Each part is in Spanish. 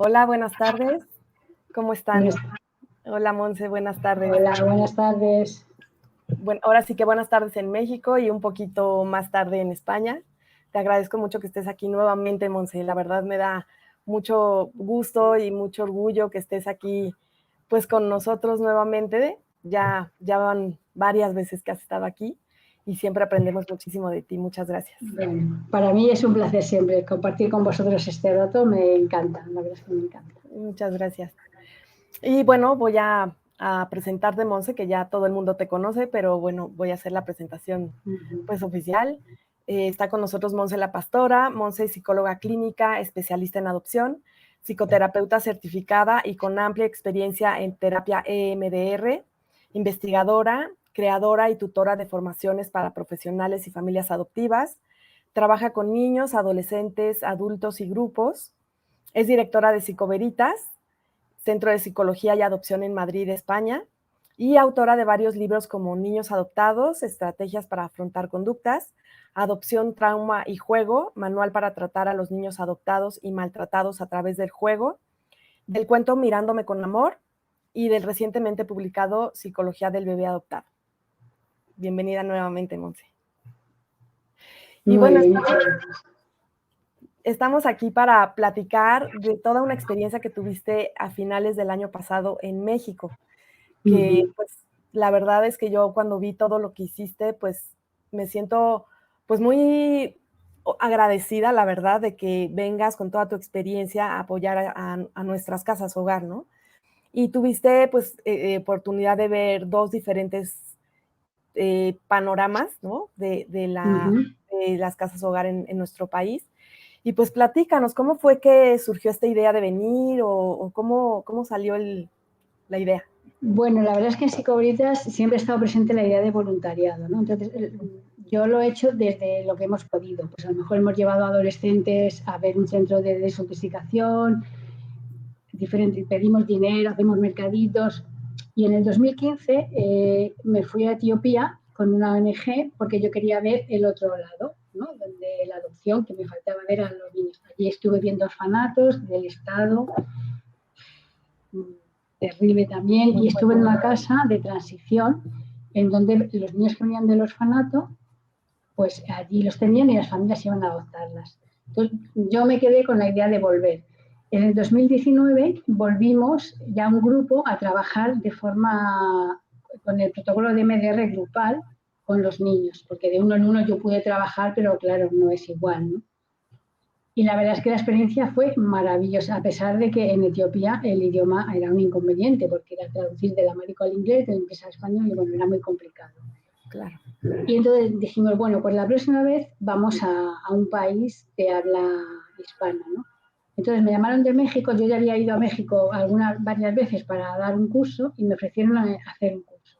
Hola, buenas tardes. ¿Cómo están? Buenas, Hola, Monse, buenas tardes. hola, buenas tardes. Bueno, ahora sí que buenas tardes en México y un poquito más tarde en España. Te agradezco mucho que estés aquí nuevamente, Monse. La verdad me da mucho gusto y mucho orgullo que estés aquí pues con nosotros nuevamente. Ya van varias veces que has estado aquí y siempre aprendemos muchísimo de ti. Muchas gracias. Bueno, para mí es un placer siempre compartir con vosotros este rato, me encanta, la verdad es que me encanta. Muchas gracias. Y bueno, voy a presentarte, Monse, que ya todo el mundo te conoce, pero bueno, voy a hacer la presentación pues oficial. Está con nosotros Monse La Pastora. Monse es psicóloga clínica, especialista en adopción, psicoterapeuta certificada y con amplia experiencia en terapia EMDR, investigadora, creadora y tutora de formaciones para profesionales y familias adoptivas. Trabaja con niños, adolescentes, adultos y grupos. Es directora de Psicoveritas, Centro de Psicología y Adopción en Madrid, España, y autora de varios libros como Niños adoptados, Estrategias para afrontar conductas, Adopción, trauma y juego, Manual para tratar a los niños adoptados y maltratados a través del juego, del cuento Mirándome con amor y del recientemente publicado Psicología del bebé adoptado. Bienvenida nuevamente, Monse. Y Muy bueno, bien, muchas gracias. estamos aquí para platicar de toda una experiencia que tuviste a finales del año pasado en México. Que pues la verdad es que yo cuando vi todo lo que hiciste, pues me siento pues muy agradecida, la verdad, de que vengas con toda tu experiencia a apoyar a nuestras casas hogar, ¿no? Y tuviste pues oportunidad de ver dos diferentes panoramas, ¿no? De las casas hogar en nuestro país. Y pues platícanos, ¿cómo fue que surgió esta idea de venir o cómo salió la idea? Bueno, la verdad es que en Psicoveritas siempre ha estado presente la idea de voluntariado, ¿no? Entonces, yo lo he hecho desde lo que hemos podido. Pues a lo mejor hemos llevado a adolescentes a ver un centro de desintoxicación, pedimos dinero, hacemos mercaditos. Y en el 2015 me fui a Etiopía con una ONG porque yo quería ver el otro lado, ¿no? Donde la adopción que me faltaba ver a los niños. Allí estuve viendo orfanatos del Estado, terrible también, y estuve en una casa de transición en donde los niños que venían del orfanato, pues allí los tenían y las familias iban a adoptarlas. Entonces yo me quedé con la idea de volver. En el 2019 volvimos ya un grupo a trabajar de forma con el protocolo de MDR grupal con los niños, porque de uno en uno yo pude trabajar, pero claro, no es igual, ¿no? Y la verdad es que la experiencia fue maravillosa, a pesar de que en Etiopía el idioma era un inconveniente, porque era traducir del amárico al inglés, del inglés al español, y bueno, era muy complicado. Claro. Y entonces dijimos, bueno, pues la próxima vez vamos a un país de habla hispana, ¿no? Entonces me llamaron de México, yo ya había ido a México varias veces para dar un curso y me ofrecieron hacer un curso.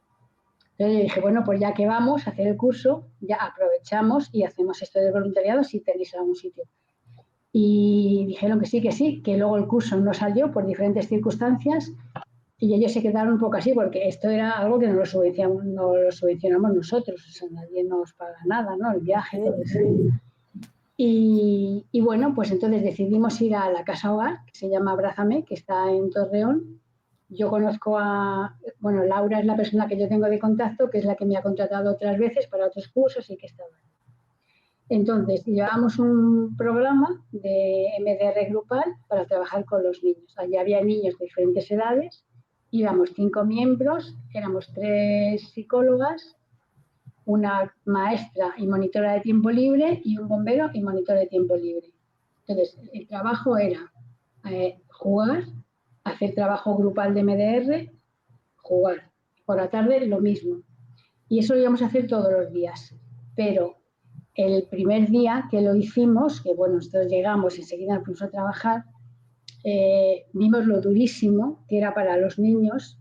Entonces yo dije, bueno, pues ya que vamos a hacer el curso, ya aprovechamos y hacemos esto del voluntariado si tenéis algún sitio. Y dijeron que sí, que luego el curso no salió por diferentes circunstancias y ellos se quedaron un poco así porque esto era algo que no lo subvencionamos nosotros, o sea, nadie nos paga nada, ¿no? El viaje, todo eso. Y bueno, pues entonces decidimos ir a la casa hogar, que se llama Abrázame, que está en Torreón. Yo conozco bueno, Laura es la persona que yo tengo de contacto, que es la que me ha contratado otras veces para otros cursos y que estaba. Entonces, llevábamos un programa de MDR grupal para trabajar con los niños. Allí había niños de diferentes edades, íbamos 5 miembros, éramos 3 psicólogas, una maestra y monitora de tiempo libre y un bombero y monitor de tiempo libre. Entonces, el trabajo era jugar, hacer trabajo grupal de MDR, jugar. Por la tarde lo mismo. Y eso lo íbamos a hacer todos los días. Pero el primer día que lo hicimos, que bueno, nosotros llegamos y enseguida nos pusimos a trabajar, vimos lo durísimo que era para los niños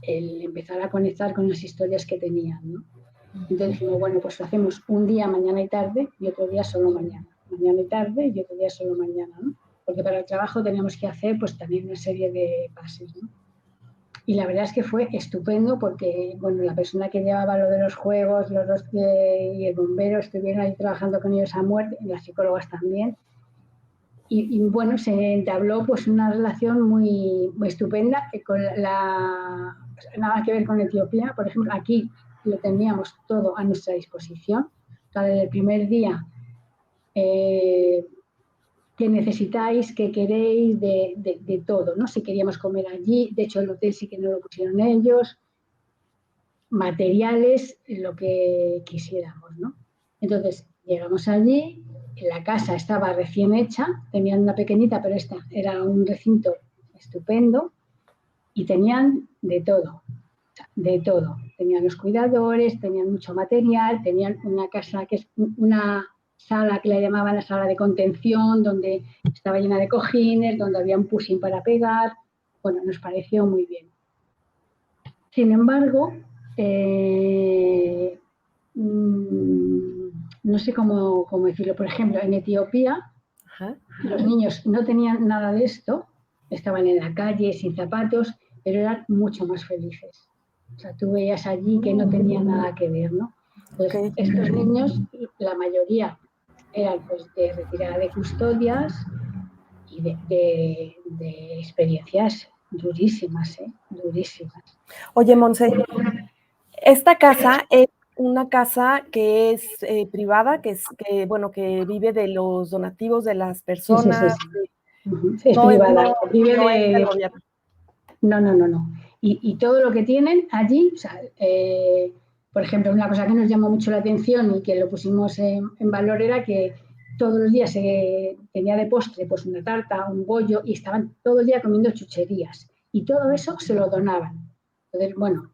el empezar a conectar con las historias que tenían, ¿no? Entonces dijimos, bueno, pues lo hacemos un día mañana y tarde y otro día solo mañana. Mañana y tarde y otro día solo mañana, ¿no? Porque para el trabajo teníamos que hacer pues también una serie de pases, ¿no? Y la verdad es que fue estupendo porque, bueno, la persona que llevaba lo de los juegos, los dos y el bombero estuvieron ahí trabajando con ellos a muerte, y las psicólogas también. bueno, se entabló pues una relación muy, muy estupenda con nada que ver con Etiopía. Por ejemplo, aquí lo teníamos todo a nuestra disposición. Desde el primer día, que necesitáis, que queréis, de todo, ¿no? Si queríamos comer allí, de hecho el hotel sí que no lo pusieron ellos, materiales, lo que quisiéramos, ¿no? Entonces, llegamos allí, la casa estaba recién hecha, tenían una pequeñita, pero esta era un recinto estupendo y tenían de todo, de todo. Tenían los cuidadores, tenían mucho material, tenían una casa que es una sala que le llamaban la sala de contención, donde estaba llena de cojines, donde había un pushing para pegar. Bueno, nos pareció muy bien. Sin embargo, no sé cómo decirlo. Por ejemplo, en Etiopía, los niños no tenían nada de esto, estaban en la calle sin zapatos, pero eran mucho más felices. O sea, tú veías allí que no tenían nada que ver, ¿no? Entonces, estos niños, la mayoría eran pues de retirada de custodias y de experiencias durísimas, durísimas. Oye, Monse, esta casa es una casa que es privada, que vive de los donativos de las personas. Es privada. Vive no es del gobierno. No. Y todo lo que tienen allí, o sea, por ejemplo, una cosa que nos llamó mucho la atención y que lo pusimos en valor era que todos los días se tenía de postre pues una tarta, un bollo y estaban todo el día comiendo chucherías y todo eso se lo donaban. Entonces, bueno,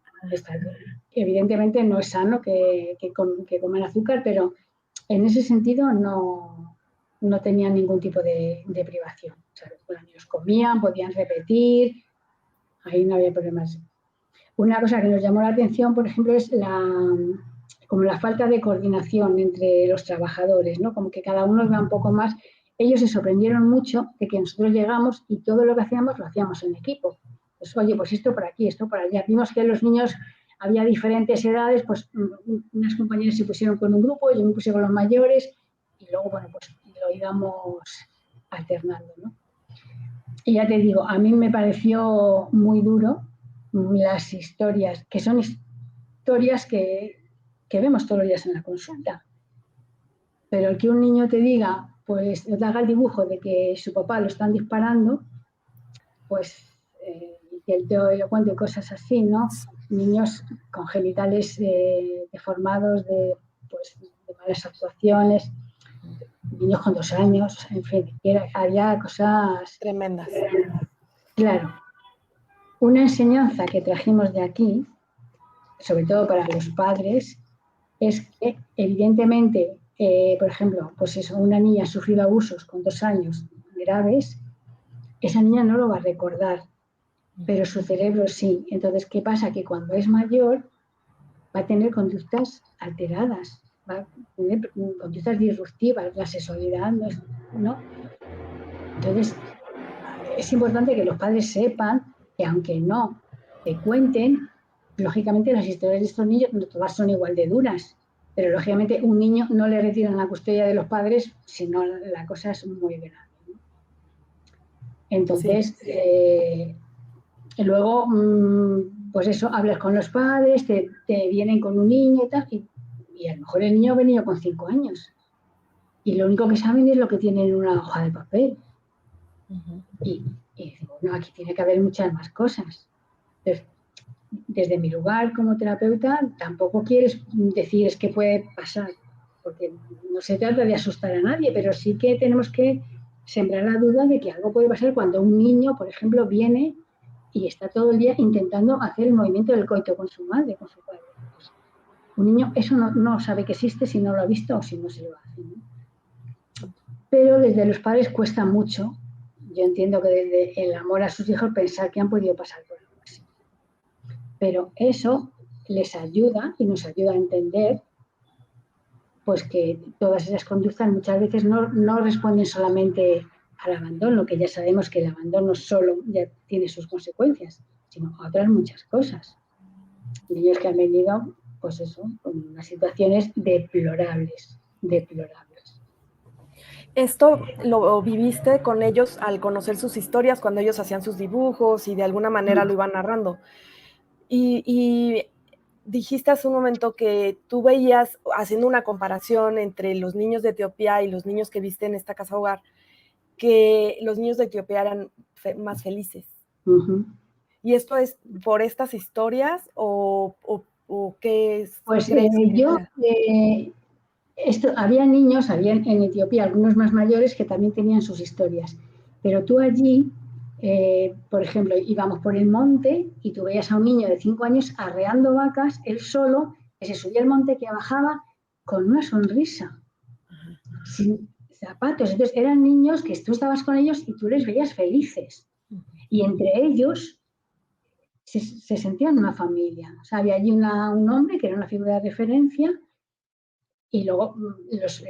evidentemente no es sano que coman azúcar, pero en ese sentido no tenían ningún tipo de privación. O sea, los niños comían, podían repetir, ahí no había problemas. Una cosa que nos llamó la atención, por ejemplo, es como la falta de coordinación entre los trabajadores, ¿no? Como que cada uno iba un poco más. Ellos se sorprendieron mucho de que nosotros llegamos y todo lo que hacíamos lo hacíamos en equipo. Pues, oye, pues esto por aquí, esto por allá. Vimos que los niños había diferentes edades, pues unas compañeras se pusieron con un grupo, yo me puse con los mayores y luego, bueno, pues lo íbamos alternando, ¿no? Y ya te digo, a mí me pareció muy duro las historias, que son historias que vemos todos los días en la consulta. Pero el que un niño te diga, pues te haga el dibujo de que su papá lo están disparando, pues que él te lo cuente cosas así, ¿no? Niños con genitales deformados pues, de malas actuaciones, niños con 2 años, en fin, había cosas tremendas. Claro. Una enseñanza que trajimos de aquí, sobre todo para los padres, es que evidentemente, por ejemplo, pues eso, una niña ha sufrido abusos con 2 años graves, esa niña no lo va a recordar, pero su cerebro sí. Entonces, ¿qué pasa? Que cuando es mayor va a tener conductas alteradas, va a tener conductas disruptivas, la sexualidad, ¿no? Entonces, es importante que los padres sepan que aunque no te cuenten, lógicamente las historias de estos niños no todas son igual de duras, pero lógicamente un niño no le retiran la custodia de los padres, sino la cosa es muy grave. Entonces, luego, pues eso, hablas con los padres, te vienen con un niño y tal, y a lo mejor el niño ha venido con 5 años. Y lo único que saben es lo que tienen en una hoja de papel. Y digo, no, aquí tiene que haber muchas más cosas. Entonces, desde mi lugar como terapeuta, tampoco quieres decir es que puede pasar, porque no se trata de asustar a nadie, pero sí que tenemos que sembrar la duda de que algo puede pasar cuando un niño, por ejemplo, viene y está todo el día intentando hacer el movimiento del coito con su madre, con su padre. Pues, un niño eso no sabe que existe si no lo ha visto o si no se lo hace, ¿no? Pero desde los padres cuesta mucho. Yo entiendo que desde el amor a sus hijos pensar que han podido pasar por algo así. Pero eso les ayuda y nos ayuda a entender pues que todas esas conductas muchas veces no responden solamente al abandono, que ya sabemos que el abandono solo ya tiene sus consecuencias, sino a otras muchas cosas. Niños que han venido, pues eso, con unas situaciones deplorables. Esto lo viviste con ellos al conocer sus historias, cuando ellos hacían sus dibujos y de alguna manera lo iban narrando. Y dijiste hace un momento que tú veías, haciendo una comparación entre los niños de Etiopía y los niños que viste en esta casa hogar, que los niños de Etiopía eran más felices. ¿Y esto es por estas historias o qué Pues crees que había niños, había en Etiopía algunos más mayores que también tenían sus historias, pero tú allí, por ejemplo, íbamos por el monte y tú veías a un niño de 5 años arreando vacas, él solo, que se subía al monte, que bajaba con una sonrisa, sin zapatos. Entonces eran niños que tú estabas con ellos y tú les veías felices. Y entre ellos se sentían una familia. O sea, había allí un hombre que era una figura de referencia y luego los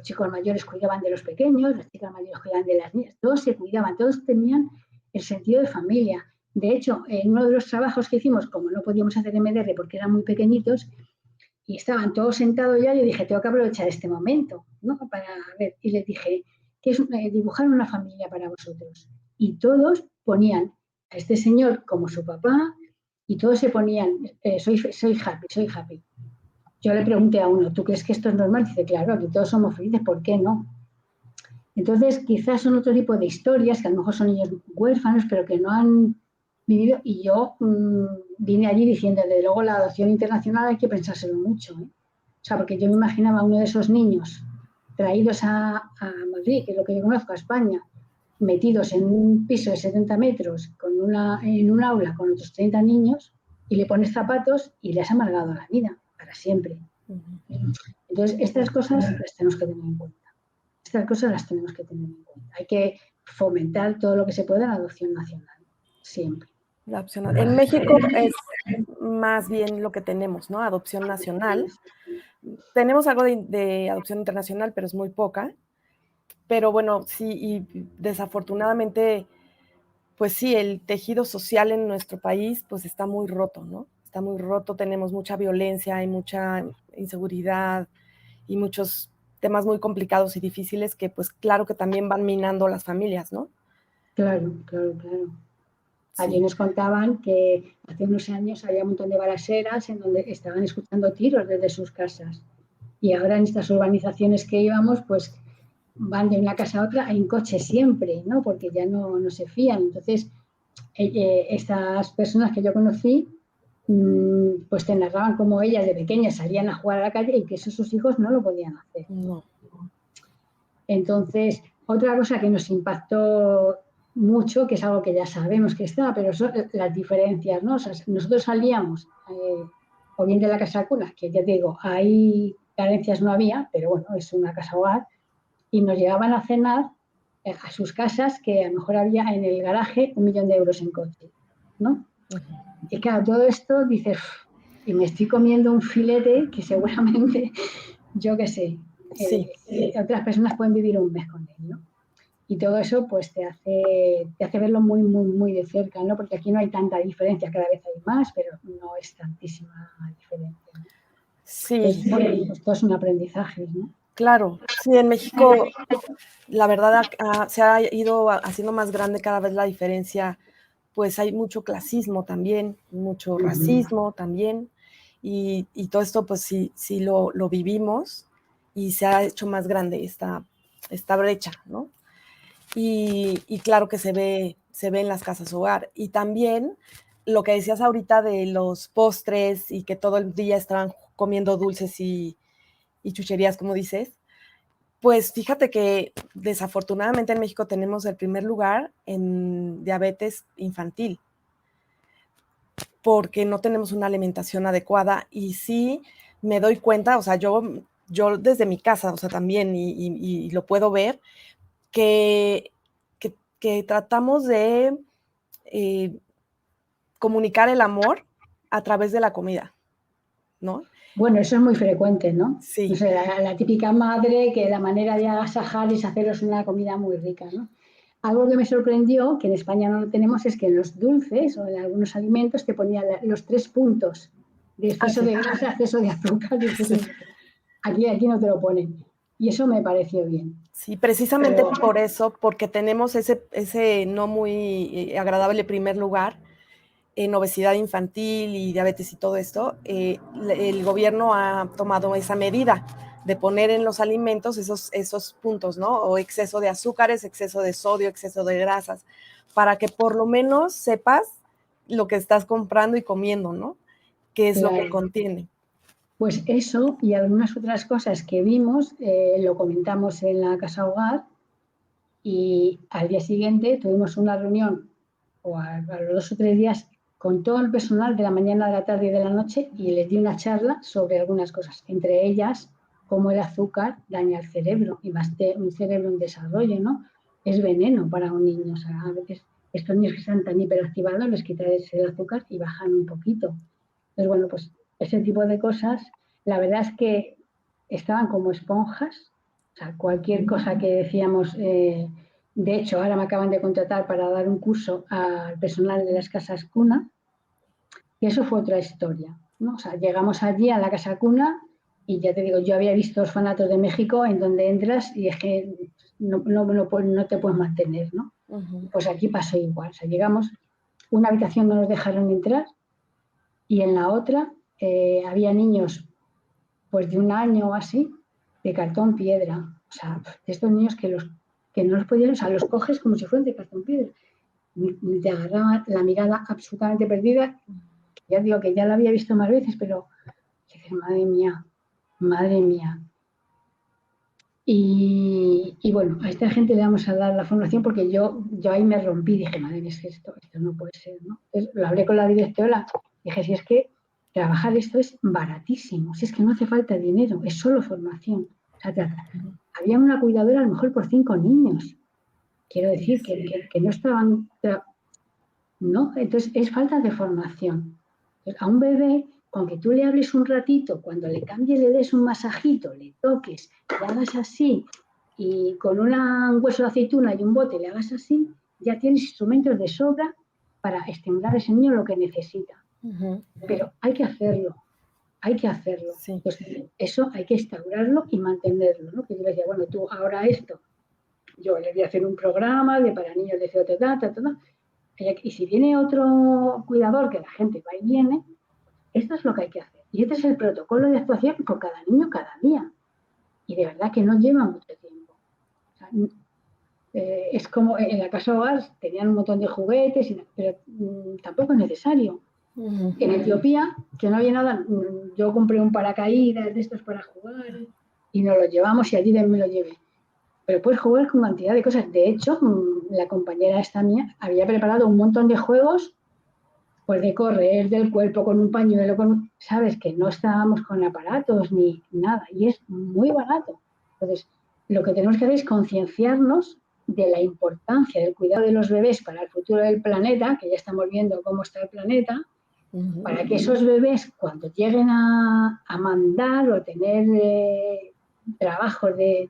chicos mayores cuidaban de los pequeños, las chicas mayores cuidaban de las niñas, todos se cuidaban, todos tenían el sentido de familia. De hecho, en uno de los trabajos que hicimos, como no podíamos hacer MDR porque eran muy pequeñitos y estaban todos sentados ya, yo dije, tengo que aprovechar este momento, ¿no? Para ver. Y les dije, que es dibujar una familia para vosotros. Y todos ponían a este señor como su papá y todos se ponían, soy happy, soy happy. Yo le pregunté a uno, ¿tú crees que esto es normal? Dice, claro, aquí todos somos felices, ¿por qué no? Entonces, quizás son otro tipo de historias, que a lo mejor son niños huérfanos, pero que no han vivido. Y yo vine allí diciendo, desde luego, la adopción internacional hay que pensárselo mucho, ¿eh? O sea, porque yo me imaginaba a uno de esos niños traídos a Madrid, que es lo que yo conozco, a España, metidos en un piso de 70 metros en un aula con otros 30 niños, y le pones zapatos y le has amargado la vida para siempre. Entonces, estas cosas las tenemos que tener en cuenta. Estas cosas las tenemos que tener en cuenta. Hay que fomentar todo lo que se pueda la adopción nacional, siempre. La opción, en México es más bien lo que tenemos, ¿no? Adopción nacional. Tenemos algo de adopción internacional, pero es muy poca. Pero bueno, sí, y desafortunadamente, pues sí, el tejido social en nuestro país, pues está muy roto, ¿no? Está muy roto, tenemos mucha violencia, hay mucha inseguridad y muchos temas muy complicados y difíciles que, pues claro que también van minando las familias, ¿no? Claro. Sí. Allí nos contaban que hace unos años había un montón de balaceras en donde estaban escuchando tiros desde sus casas. Y ahora en estas urbanizaciones que íbamos, pues van de una casa a otra en coche siempre, ¿no? Porque ya no se fían. Entonces, estas personas que yo conocí, pues te narraban cómo ellas de pequeñas salían a jugar a la calle y que eso sus hijos no lo podían hacer. No. Entonces, otra cosa que nos impactó mucho, que es algo que ya sabemos que está, pero son las diferencias, ¿no? O sea, nosotros salíamos o bien de la casa cuna, que ya te digo, ahí carencias no había, pero bueno, es una casa hogar, y nos llevaban a cenar a sus casas, que a lo mejor había en el garaje 1 millón de euros en coche, ¿no? Y claro, todo esto dices, y me estoy comiendo un filete que seguramente, yo qué sé, Sí. Otras personas pueden vivir un mes con él, ¿no? Y todo eso pues te hace verlo muy, muy, muy de cerca, ¿no? Porque aquí no hay tanta diferencia, cada vez hay más, pero no es tantísima diferencia, ¿no? Sí. Entonces, bueno, pues todo es un aprendizaje, ¿no? Claro, sí, en México la verdad se ha ido haciendo más grande cada vez la diferencia, pues hay mucho clasismo también, mucho racismo también, y todo esto pues sí lo vivimos y se ha hecho más grande esta brecha, ¿no? Y claro que se ve en las casas hogar. Y también lo que decías ahorita de los postres y que todo el día estaban comiendo dulces y chucherías, como dices, pues fíjate que desafortunadamente en México tenemos el primer lugar en diabetes infantil, porque no tenemos una alimentación adecuada y sí me doy cuenta, o sea, yo desde mi casa, o sea, también, y lo puedo ver, que tratamos de comunicar el amor a través de la comida, ¿no? Bueno, eso es muy frecuente, ¿no? Sí. No sé, la típica madre que la manera de agasajar es haceros una comida muy rica, ¿no? Algo que me sorprendió, que en España no lo tenemos, es que en los dulces o en algunos alimentos te ponían los 3 puntos de exceso de grasa, exceso de azúcar. Y exceso de... Aquí no te lo ponen. Y eso me pareció bien. Sí, precisamente por eso, porque tenemos ese no muy agradable primer lugar en obesidad infantil y diabetes y todo esto, el gobierno ha tomado esa medida de poner en los alimentos esos puntos, ¿no? O exceso de azúcares, exceso de sodio, exceso de grasas, para que por lo menos sepas lo que estás comprando y comiendo, ¿no? ¿Qué es lo que contiene? Pues eso y algunas otras cosas que vimos, lo comentamos en la Casa Hogar y al día siguiente tuvimos una reunión o a los 2 o 3 días con todo el personal de la mañana, de la tarde y de la noche y les di una charla sobre algunas cosas, entre ellas cómo el azúcar daña el cerebro y más de un cerebro en desarrollo, ¿no? Es veneno para un niño, o sea, a veces estos niños que están tan hiperactivados les quitas el azúcar y bajan un poquito. Entonces, bueno, pues ese tipo de cosas, la verdad es que estaban como esponjas, o sea, cualquier cosa que decíamos, de hecho, ahora me acaban de contratar para dar un curso al personal de las casas cuna, y eso fue otra historia, ¿no? O sea, llegamos allí a la casa cuna y ya te digo, yo había visto orfanatos de México en donde entras y es que no te puedes mantener, ¿no? Pues aquí pasó igual, o sea, llegamos, una habitación no nos dejaron entrar y en la otra había niños pues de 1 año o así, de cartón piedra. O sea, de estos niños que no los podían, o sea, los coges como si fueran de cartón piedra. Te agarraba la mirada absolutamente perdida. Ya digo que ya la había visto más veces, pero dices, madre mía, madre mía. Y bueno, a esta gente le vamos a dar la formación porque yo ahí me rompí, dije, madre mía, es que esto no puede ser, ¿no? Entonces, lo hablé con la directora, dije, si es que trabajar esto es baratísimo, si es que no hace falta dinero, es solo formación. O sea, había una cuidadora a lo mejor por 5 niños. Quiero decir que no estaban, ¿no? Entonces es falta de formación. Entonces, a un bebé, con que tú le hables un ratito, cuando le cambies, le des un masajito, le toques, le hagas así, y con un hueso de aceituna y un bote le hagas así, ya tienes instrumentos de sobra para estimular a ese niño lo que necesita. Pero hay que hacerlo, hay que hacerlo. Sí. Pues eso hay que instaurarlo y mantenerlo, ¿no? Que yo le decía, bueno, tú ahora esto, yo le voy a hacer un programa de para niños de ta. Y si viene otro cuidador, que la gente va y viene, esto es lo que hay que hacer. Y este es el protocolo de actuación por cada niño cada día. Y de verdad que no lleva mucho tiempo. O sea, es como en la casa hogar tenían un montón de juguetes, pero tampoco es necesario. En Etiopía, que no había nada, yo compré un paracaídas de estos para jugar y nos lo llevamos y allí me lo llevé. Pero puedes jugar con cantidad de cosas. De hecho, la compañera esta mía había preparado un montón de juegos, pues de correr del cuerpo con un pañuelo, sabes que no estábamos con aparatos ni nada, y es muy barato. Entonces, lo que tenemos que hacer es concienciarnos de la importancia del cuidado de los bebés para el futuro del planeta, que ya estamos viendo cómo está el planeta, para que esos bebés, cuando lleguen a mandar o tener trabajos de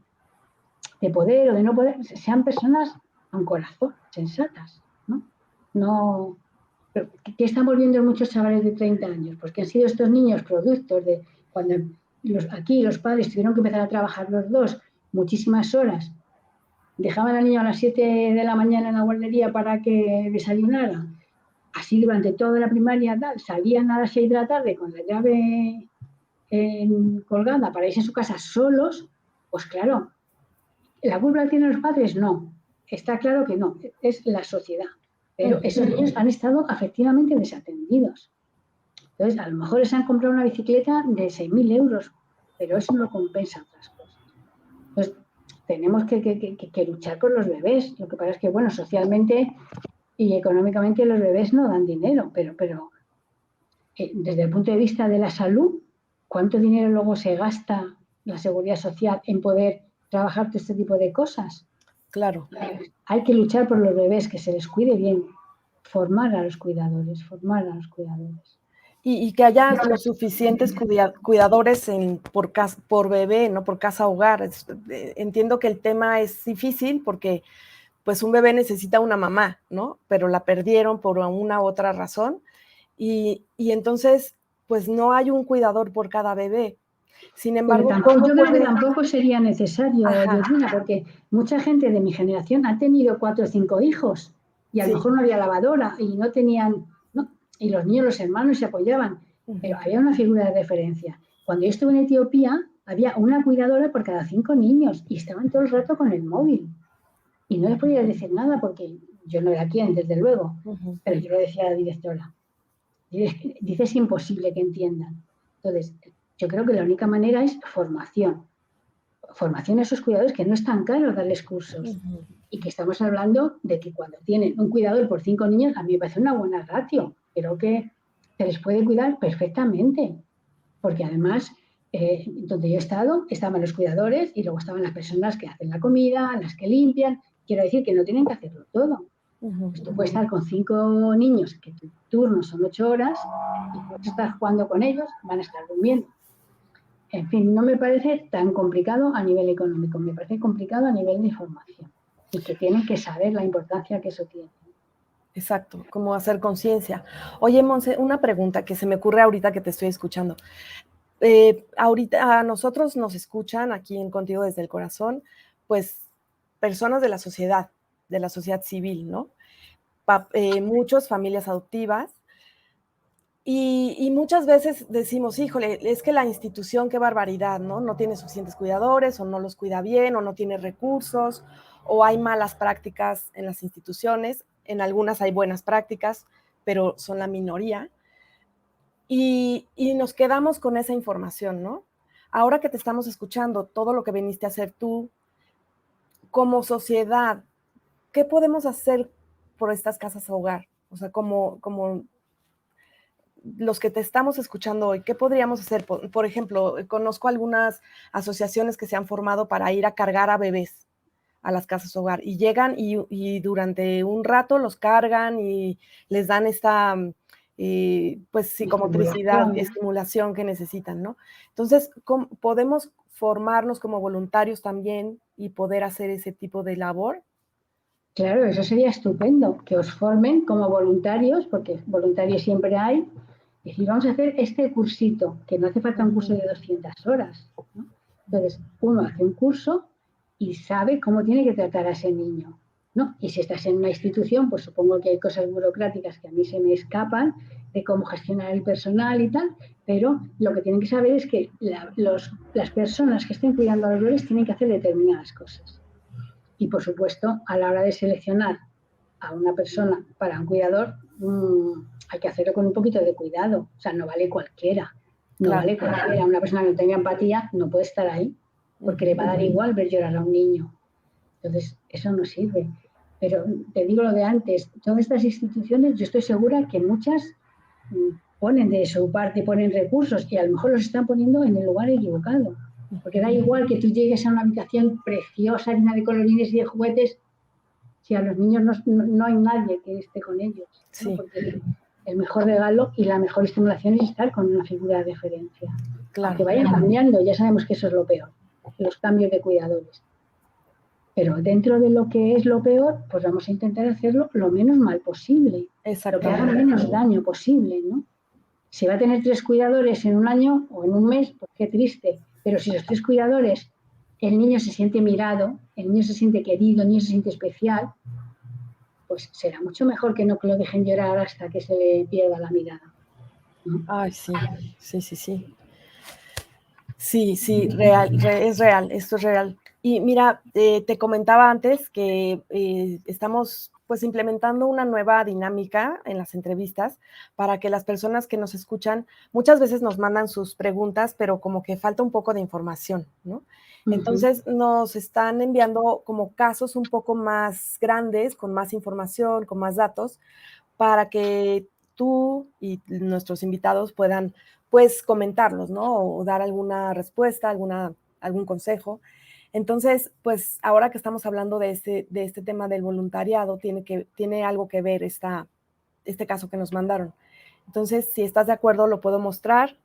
poder o de no poder, sean personas con corazón, sensatas, ¿no? No, ¿qué estamos viendo en muchos chavales de 30 años? Pues que han sido estos niños productos de cuando aquí los padres tuvieron que empezar a trabajar los dos muchísimas horas, dejaban al niño a las 7 de la mañana en la guardería para que desayunara, así durante toda la primaria, salían a las 6 de la tarde con la llave colgada para irse a su casa solos, pues claro, ¿la culpa la tienen los padres? No, está claro que no, es la sociedad. Pero esos niños han estado afectivamente desatendidos. Entonces, a lo mejor les han comprado una bicicleta de 6.000 euros, pero eso no compensa otras cosas. Entonces, tenemos que luchar por los bebés. Lo que pasa es que, bueno, socialmente y económicamente los bebés no dan dinero, pero desde el punto de vista de la salud, ¿cuánto dinero luego se gasta la seguridad social en poder trabajar todo este tipo de cosas? Claro. Hay que luchar por los bebés, que se les cuide bien, formar a los cuidadores. Y que haya los suficientes cuidadores por bebé, no por casa hogar. Entiendo que el tema es difícil porque pues un bebé necesita una mamá, ¿no? Pero la perdieron por una u otra razón y entonces pues no hay un cuidador por cada bebé. Sin Pero embargo, tampoco, yo creo que tampoco sería necesario, Ajá. Georgina, porque mucha gente de mi generación ha tenido 4 o 5 hijos y a lo Sí. mejor no había lavadora y no tenían, ¿no? Y los niños, los hermanos se apoyaban, pero había una figura de referencia. Cuando yo estuve en Etiopía, había una cuidadora por cada 5 niños y estaban todo el rato con el móvil. Y no les podía decir nada porque yo no era quien, desde luego, pero yo lo decía a la directora. Dice, es imposible que entiendan. Entonces, yo creo que la única manera es formación. Formación a esos cuidadores, que no es tan caro darles cursos. Y que estamos hablando de que cuando tienen un cuidador por 5 niños, a mí me parece una buena ratio. Creo que se les puede cuidar perfectamente. Porque además, donde yo he estado, estaban los cuidadores y luego estaban las personas que hacen la comida, las que limpian. Quiero decir que no tienen que hacerlo todo. Pues tú puedes estar con 5 niños, que tu turno son 8 horas, y puedes estar jugando con ellos, van a estar durmiendo. En fin, no me parece tan complicado a nivel económico, me parece complicado a nivel de información. Y que tienen que saber la importancia que eso tiene. Exacto, como hacer conciencia. Oye, Monse, una pregunta que se me ocurre ahorita que te estoy escuchando. Ahorita a nosotros nos escuchan aquí en Contigo desde el Corazón, pues personas de la sociedad civil, ¿no? Muchas familias adoptivas. Y muchas veces decimos, híjole, es que la institución, qué barbaridad, ¿no? No tiene suficientes cuidadores, o no los cuida bien, o no tiene recursos, o hay malas prácticas en las instituciones. En algunas hay buenas prácticas, pero son la minoría. Y nos quedamos con esa información, ¿no? Ahora que te estamos escuchando, todo lo que viniste a hacer tú, como sociedad, ¿qué podemos hacer por estas casas hogar? O sea, como los que te estamos escuchando hoy, ¿qué podríamos hacer? Por ejemplo, conozco algunas asociaciones que se han formado para ir a cargar a bebés a las casas hogar y llegan y durante un rato los cargan y les dan esta pues psicomotricidad, estimulación que necesitan, ¿no? Entonces, podemos formarnos como voluntarios también y poder hacer ese tipo de labor. Claro, eso sería estupendo, que os formen como voluntarios, porque voluntarios siempre hay. Y decir, vamos a hacer este cursito, que no hace falta un curso de 200 horas, ¿no? Entonces, uno hace un curso y sabe cómo tiene que tratar a ese niño, ¿no? Y si estás en una institución, pues supongo que hay cosas burocráticas que a mí se me escapan, de cómo gestionar el personal y tal, pero lo que tienen que saber es que las personas que estén cuidando a los bebés tienen que hacer determinadas cosas. Y, por supuesto, a la hora de seleccionar a una persona para un cuidador, hay que hacerlo con un poquito de cuidado. O sea, no vale cualquiera. No Claro. vale cualquiera. Una persona que no tenga empatía no puede estar ahí, porque le va a dar igual ver llorar a un niño. Entonces, eso no sirve. Pero te digo lo de antes, todas estas instituciones, yo estoy segura que muchas ponen de su parte, ponen recursos y a lo mejor los están poniendo en el lugar equivocado. Porque da igual que tú llegues a una habitación preciosa, llena de colorines y de juguetes, si a los niños no hay nadie que esté con ellos, ¿no? Sí. Porque el mejor regalo y la mejor estimulación es estar con una figura de referencia. Claro. Aunque vayan cambiando, ya sabemos que eso es lo peor, los cambios de cuidadores. Pero dentro de lo que es lo peor, pues vamos a intentar hacerlo lo menos mal posible, lo que haga menos daño posible, ¿no? Si va a tener 3 cuidadores en un año o en un mes, pues qué triste. Pero si los 3 cuidadores, el niño se siente mirado, el niño se siente querido, el niño se siente especial, pues será mucho mejor que no que lo dejen llorar hasta que se le pierda la mirada, ¿no? Ay, sí, sí, sí, sí. Sí, sí, es real, esto es real. Y mira, te comentaba antes que estamos pues implementando una nueva dinámica en las entrevistas para que las personas que nos escuchan muchas veces nos mandan sus preguntas, pero como que falta un poco de información, ¿no? Entonces nos están enviando como casos un poco más grandes, con más información, con más datos, para que tú y nuestros invitados puedan, pues, comentarlos, ¿no? O dar alguna respuesta, algún consejo. Entonces, pues, ahora que estamos hablando de este tema del voluntariado, tiene algo que ver este caso que nos mandaron. Entonces, si estás de acuerdo, lo puedo mostrar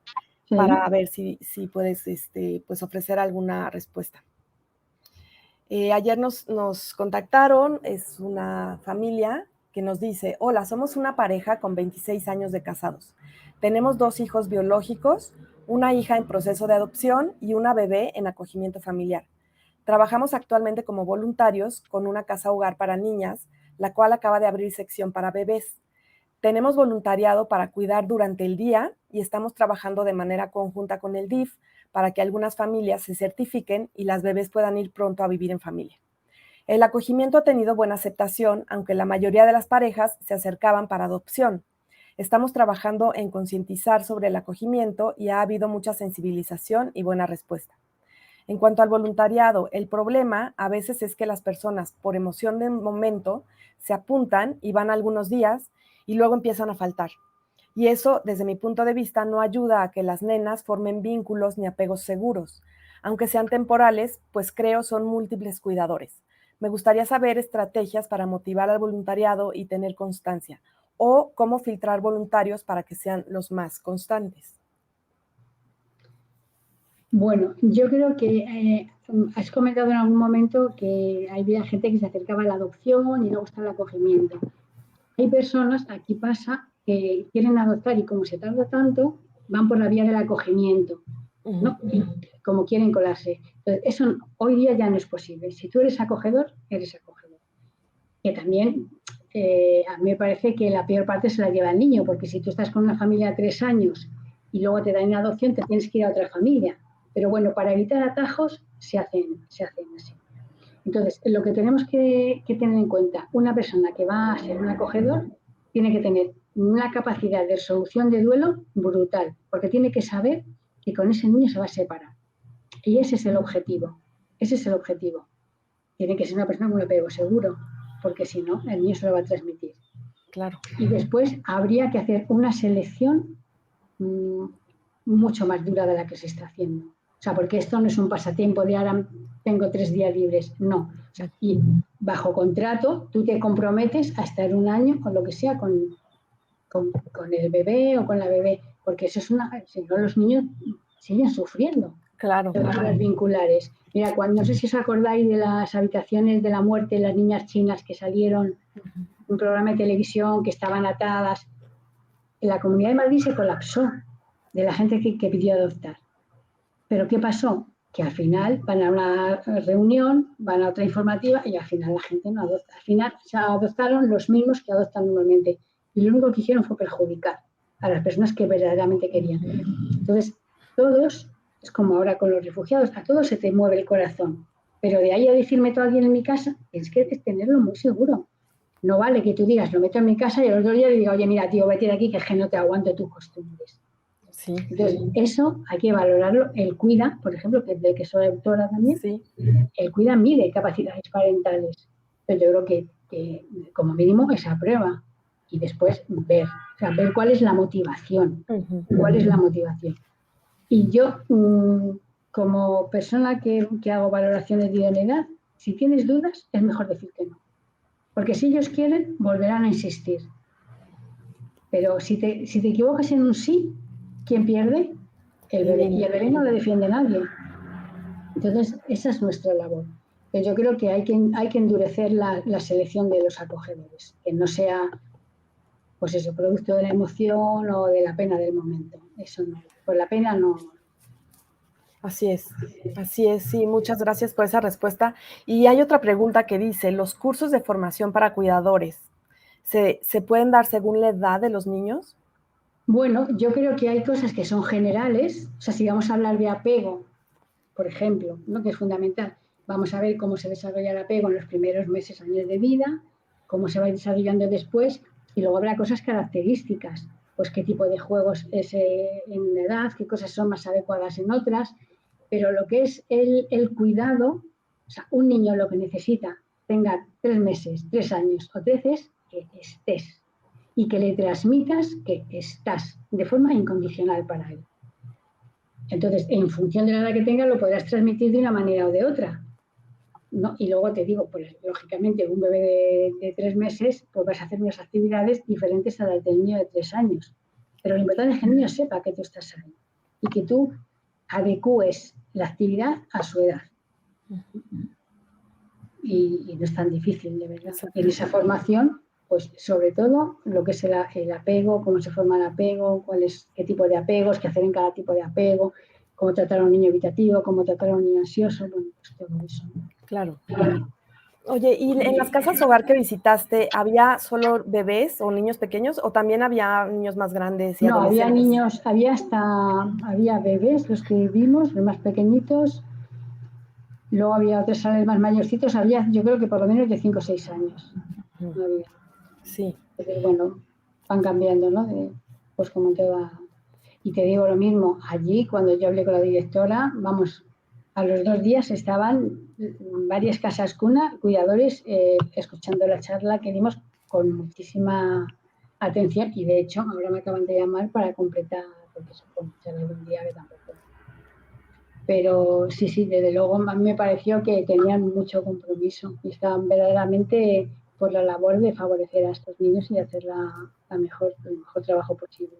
para ver si puedes, pues, ofrecer alguna respuesta. Ayer nos contactaron, es una familia que nos dice: hola, somos una pareja con 26 años de casados. Tenemos 2 hijos biológicos, una hija en proceso de adopción y una bebé en acogimiento familiar. Trabajamos actualmente como voluntarios con una casa hogar para niñas, la cual acaba de abrir sección para bebés. Tenemos voluntariado para cuidar durante el día y estamos trabajando de manera conjunta con el DIF para que algunas familias se certifiquen y las bebés puedan ir pronto a vivir en familia. El acogimiento ha tenido buena aceptación, aunque la mayoría de las parejas se acercaban para adopción. Estamos trabajando en concientizar sobre el acogimiento y ha habido mucha sensibilización y buena respuesta. En cuanto al voluntariado, el problema a veces es que las personas, por emoción del momento, se apuntan y van algunos días y luego empiezan a faltar. Y eso, desde mi punto de vista, no ayuda a que las nenas formen vínculos ni apegos seguros. Aunque sean temporales, pues creo son múltiples cuidadores. Me gustaría saber estrategias para motivar al voluntariado y tener constancia, o cómo filtrar voluntarios para que sean los más constantes. Bueno, yo creo que has comentado en algún momento que había gente que se acercaba a la adopción y no gustaba el acogimiento. Hay personas, aquí pasa, que quieren adoptar y como se tarda tanto, van por la vía del acogimiento, ¿no? Como quieren colarse. Entonces, eso hoy día ya no es posible. Si tú eres acogedor, eres acogedor. Que también a mí me parece que la peor parte se la lleva el niño, porque si tú estás con una familia de 3 años y luego te dan una adopción, te tienes que ir a otra familia. Pero bueno, para evitar atajos se hacen así. Entonces, lo que tenemos que tener en cuenta, una persona que va a ser un acogedor tiene que tener una capacidad de resolución de duelo brutal, porque tiene que saber que con ese niño se va a separar. Y ese es el objetivo. Ese es el objetivo. Tiene que ser una persona con un apego seguro, porque si no, el niño se lo va a transmitir. Claro. Y después habría que hacer una selección mucho más dura de la que se está haciendo. O sea, porque esto no es un pasatiempo de ahora tengo 3 días libres, no. O sea, y bajo contrato tú te comprometes a estar 1 año con lo que sea, con el bebé o con la bebé, porque eso es si no los niños siguen sufriendo. Claro. Las vinculares. Mira, no sé si os acordáis de las habitaciones de la muerte de las niñas chinas que salieron en un programa de televisión, que estaban atadas. En la Comunidad de Madrid se colapsó de la gente que pidió adoptar. Pero ¿qué pasó? Que al final van a una reunión, van a otra informativa y al final la gente no adopta. Al final se adoptaron los mismos que adoptan normalmente. Y lo único que hicieron fue perjudicar a las personas que verdaderamente querían. Entonces, todos, es como ahora con los refugiados, a todos se te mueve el corazón. Pero de ahí a decirme todo alguien en mi casa, tienes que tenerlo muy seguro. No vale que tú digas, lo meto en mi casa y a los 2 días le diga, oye, mira, tío, vete de aquí, que es que no te aguanto tus costumbres. Sí. Entonces, eso hay que valorarlo. El CUIDA, por ejemplo, que es de que soy autora también, Sí. el CUIDA mide capacidades parentales. Entonces, yo creo que como mínimo esa prueba y después ver cuál es la motivación. ¿Cuál es la motivación? Y yo, como persona que hago valoraciones de idoneidad, si tienes dudas, es mejor decir que no. Porque si ellos quieren, volverán a insistir. Pero si te equivocas en un sí, ¿quién pierde? El bebé. Y el bebé no lo defiende nadie. Entonces, esa es nuestra labor. Pero yo creo que hay que endurecer la selección de los acogedores, que no sea, pues eso, producto de la emoción o de la pena del momento. Eso no. Pues la pena no. Así es, sí, muchas gracias por esa respuesta. Y hay otra pregunta que dice, ¿los cursos de formación para cuidadores se pueden dar según la edad de los niños? Bueno, yo creo que hay cosas que son generales, o sea, si vamos a hablar de apego, por ejemplo, ¿no? Que es fundamental, vamos a ver cómo se desarrolla el apego en los primeros meses, años de vida, cómo se va desarrollando después, y luego habrá cosas características, pues qué tipo de juegos es en la edad, qué cosas son más adecuadas en otras, pero lo que es el cuidado, o sea, un niño lo que necesita, tenga 3 meses, 3 años o 13, es que estés y que le transmitas que estás de forma incondicional para él. Entonces, en función de la edad que tenga, lo podrás transmitir de una manera o de otra, ¿no? Y luego te digo, pues lógicamente, un bebé de 3 meses, pues vas a hacer unas actividades diferentes a las del niño de 3 años. Pero lo importante es que el niño sepa que tú estás ahí y que tú adecúes la actividad a su edad. Y no es tan difícil, de verdad. En esa formación, pues sobre todo lo que es el apego, cómo se forma el apego, qué tipo de apegos, qué hacer en cada tipo de apego, cómo tratar a un niño evitativo, cómo tratar a un niño ansioso, bueno, pues todo eso. Claro. Oye, ¿y en las casas hogar que visitaste, había solo bebés o niños pequeños o también había niños más grandes y No, había adolescentes? niños, había bebés, los que vimos, los más pequeñitos, luego había otros sales más mayorcitos, había yo creo que por lo menos de 5 o 6 años. No había. Sí. Entonces, bueno, van cambiando, ¿no? Pues como toda. Y te digo lo mismo, allí cuando yo hablé con la directora, vamos, a los 2 días estaban varias casas cuna, cuidadores, escuchando la charla que dimos con muchísima atención y de hecho ahora me acaban de llamar para completar, porque eso fue una charla de un día que tampoco. Pero sí, desde luego a mí me pareció que tenían mucho compromiso y estaban verdaderamente por la labor de favorecer a estos niños y de hacer el mejor trabajo posible.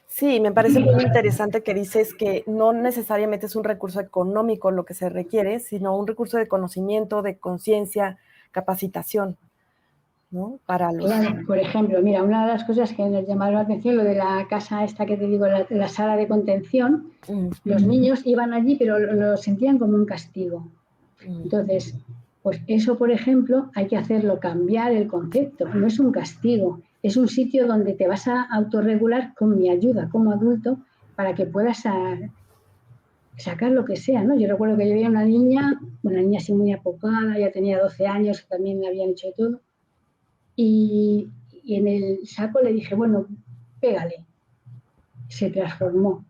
Sí, me parece muy interesante que dices que no necesariamente es un recurso económico lo que se requiere, sino un recurso de conocimiento, de conciencia, capacitación, ¿no? Para los... Claro, por ejemplo, mira, una de las cosas que nos llamaron la atención, lo de la casa esta que te digo, la sala de contención, los niños iban allí, pero lo sentían como un castigo. Entonces, pues eso, por ejemplo, hay que hacerlo cambiar el concepto. No es un castigo, es un sitio donde te vas a autorregular con mi ayuda como adulto para que puedas sacar lo que sea, ¿no? Yo recuerdo que yo veía una niña así muy apocada, ya tenía 12 años, también le habían hecho de todo, y en el saco le dije, bueno, pégale. Se transformó,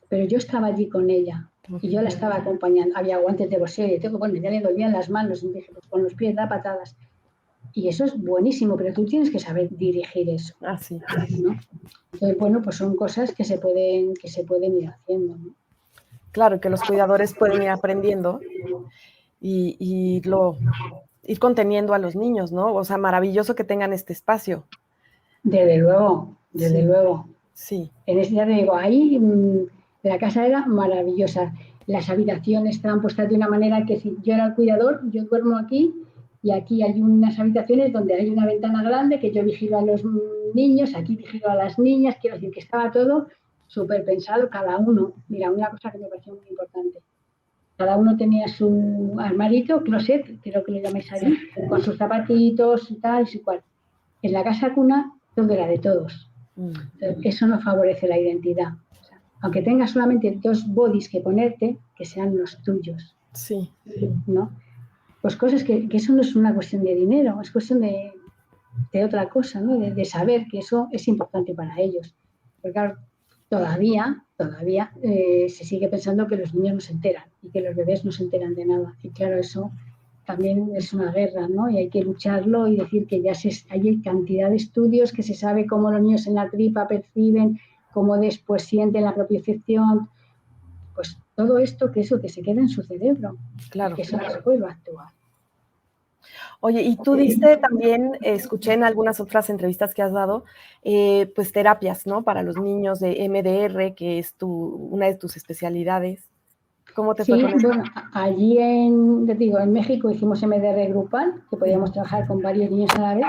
pero yo estaba allí con ella y yo la estaba acompañando. Había guantes de boxeo y todo, bueno, ya le dolían las manos, y dije, pues con los pies da patadas. Y eso es buenísimo, pero tú tienes que saber dirigir eso, Así. ¿no? Entonces, bueno, pues son cosas que se pueden ir haciendo, ¿no? Claro, que los cuidadores pueden ir aprendiendo y ir conteniendo a los niños, ¿no? O sea, maravilloso que tengan este espacio. Desde luego, desde Sí, luego. sí. En ese, ya te digo, ahí la casa era maravillosa. Las habitaciones estaban puestas de una manera que si yo era el cuidador, yo duermo aquí y aquí hay unas habitaciones donde hay una ventana grande que yo vigilo a los niños, aquí vigilo a las niñas, quiero decir que estaba todo súper pensado, cada uno. Mira, una cosa que me pareció muy importante. Cada uno tenía su armarito, closet, creo que lo llamáis ahí, con sus zapatitos y tal y cual. En la casa cuna todo era de todos. Eso no favorece la identidad. O sea, aunque tengas solamente 2 bodies que ponerte, que sean los tuyos. Sí. ¿No? Pues cosas que eso no es una cuestión de dinero, es cuestión de otra cosa, ¿no? De saber que eso es importante para ellos. Porque claro, todavía se sigue pensando que los niños no se enteran y que los bebés no se enteran de nada. Y claro, eso también es una guerra, ¿no? Y hay que lucharlo y decir que ya hay cantidad de estudios que se sabe cómo los niños en la tripa perciben, cómo después sienten la propiocepción, pues todo esto que se queda en su cerebro, Claro. y que eso después va a actuar. Oye, y tú diste también, escuché en algunas otras entrevistas que has dado, pues terapias, ¿no? Para los niños de MDR, que es una de tus especialidades. ¿Cómo te fue Sí, con eso? bueno, allí en México hicimos MDR grupal, que podíamos trabajar con varios niños a la vez,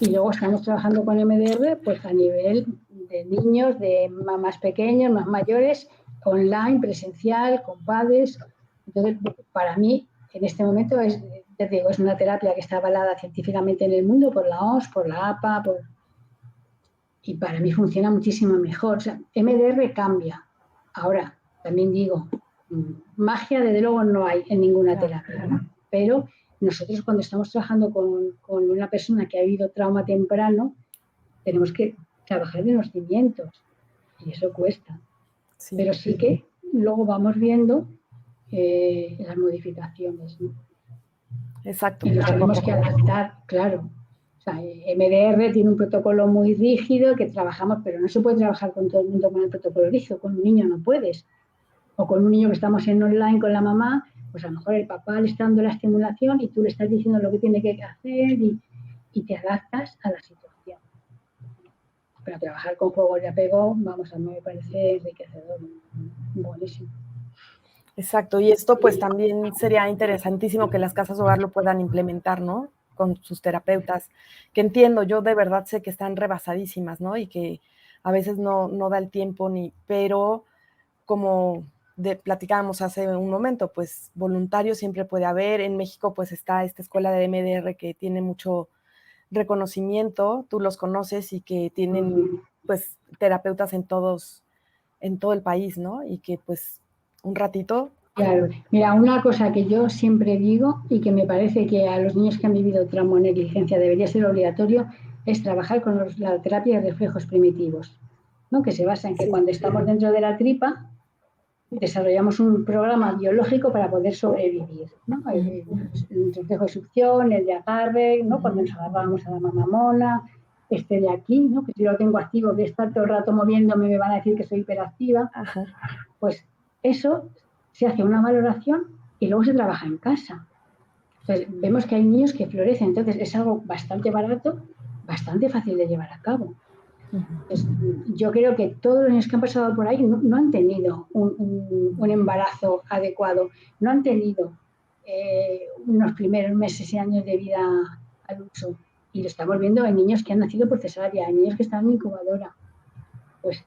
y luego estamos trabajando con MDR pues a nivel de niños, de más pequeños, más mayores, online, presencial, con padres. Entonces, para mí, en este momento es una terapia que está avalada científicamente en el mundo por la OMS, por la APA, y para mí funciona muchísimo mejor. O sea, MDR cambia. Ahora, también digo, magia desde luego no hay en ninguna terapia, ¿no? Pero nosotros cuando estamos trabajando con una persona que ha habido trauma temprano, tenemos que trabajar en los cimientos y eso cuesta. Sí. Pero sí que luego vamos viendo las modificaciones, ¿no? Exacto. Y nos tenemos que adaptar, claro. O sea, MDR tiene un protocolo muy rígido que trabajamos, pero no se puede trabajar con todo el mundo con el protocolo rígido. Con un niño no puedes. O con un niño que estamos en online con la mamá, pues a lo mejor el papá le está dando la estimulación y tú le estás diciendo lo que tiene que hacer y te adaptas a la situación. Pero trabajar con juegos de apego, vamos, a mí me parece enriquecedor, buenísimo. Exacto, y esto pues también sería interesantísimo que las casas hogar lo puedan implementar, ¿no? con sus terapeutas, que entiendo, yo de verdad sé que están rebasadísimas, ¿no? Y que a veces no da el tiempo pero como platicábamos hace un momento, pues voluntarios siempre puede haber. En México pues está esta escuela de MDR que tiene mucho reconocimiento, tú los conoces y que tienen pues terapeutas en todo el país, ¿no? Y que pues un ratito. Claro, mira, una cosa que yo siempre digo y que me parece que a los niños que han vivido trauma o negligencia debería ser obligatorio es trabajar con la terapia de reflejos primitivos, ¿no? Que se basa en que cuando estamos dentro de la tripa desarrollamos un programa biológico para poder sobrevivir, ¿no? El reflejo de succión, el de agarre, ¿no? Cuando nos agarrábamos a la mamá mona, este de aquí, ¿no? Que si lo tengo activo, que está todo el rato moviéndome, me van a decir que soy hiperactiva. Ajá. Pues eso se hace una valoración y luego se trabaja en casa. Entonces, vemos que hay niños que florecen, entonces es algo bastante barato, bastante fácil de llevar a cabo. Entonces, yo creo que todos los niños que han pasado por ahí no han tenido un embarazo adecuado, no han tenido unos primeros meses y años de vida al uso. Y lo estamos viendo en niños que han nacido por cesárea, en niños que están en incubadora. Pues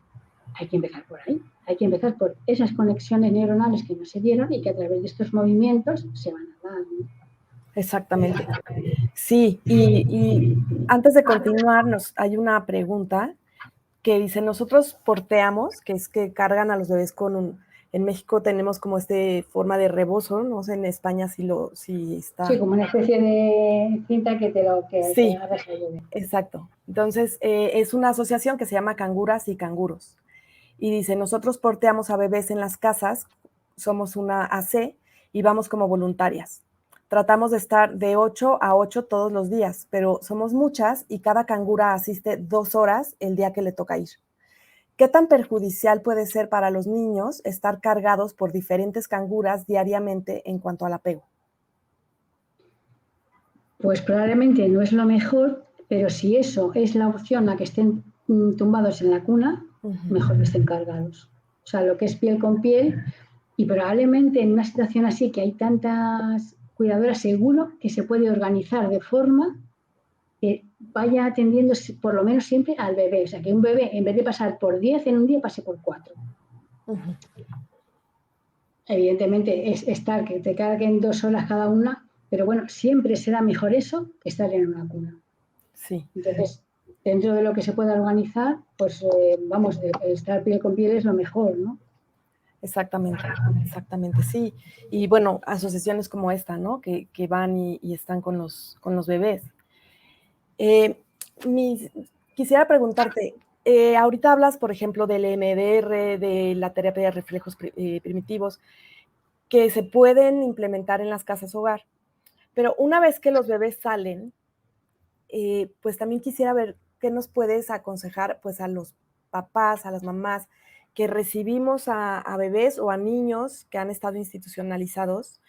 hay que empezar por ahí. Hay que empezar por esas conexiones neuronales que no se dieron y que a través de estos movimientos se van a dar, ¿no? Exactamente. Sí, y antes de continuar, hay una pregunta que dice, nosotros porteamos, que es que cargan a los bebés en México tenemos como forma de rebozo, no sé en España si está. Sí, como una especie de cinta que te sí, agarras al bebé. Exacto. Entonces, es una asociación que se llama Canguras y Canguros. Y dice, nosotros porteamos a bebés en las casas, somos una AC y vamos como voluntarias. Tratamos de estar de 8 a 8 todos los días, pero somos muchas y cada cangura asiste 2 horas el día que le toca ir. ¿Qué tan perjudicial puede ser para los niños estar cargados por diferentes canguras diariamente en cuanto al apego? Pues probablemente no es lo mejor, pero si eso es la opción a que estén tumbados en la cuna, mejor que estén cargados. O sea, lo que es piel con piel, y probablemente en una situación así que hay tantas cuidadoras, seguro que se puede organizar de forma que vaya atendiendo por lo menos siempre al bebé. O sea, que un bebé, en vez de pasar por 10 en un día, pase por 4. Evidentemente es estar que te carguen 2 horas cada una, pero bueno, siempre será mejor eso que estar en una cuna. Sí. Entonces, dentro de lo que se pueda organizar, pues estar piel con piel es lo mejor, ¿no? Exactamente, sí. Y bueno, asociaciones como esta, ¿no? Que van y están con los bebés. Quisiera preguntarte, ahorita hablas, por ejemplo, del EMDR, de la terapia de reflejos primitivos, que se pueden implementar en las casas hogar. Pero una vez que los bebés salen, pues también quisiera ver qué nos puedes aconsejar pues a los papás, a las mamás que recibimos a bebés o a niños que han estado institucionalizados,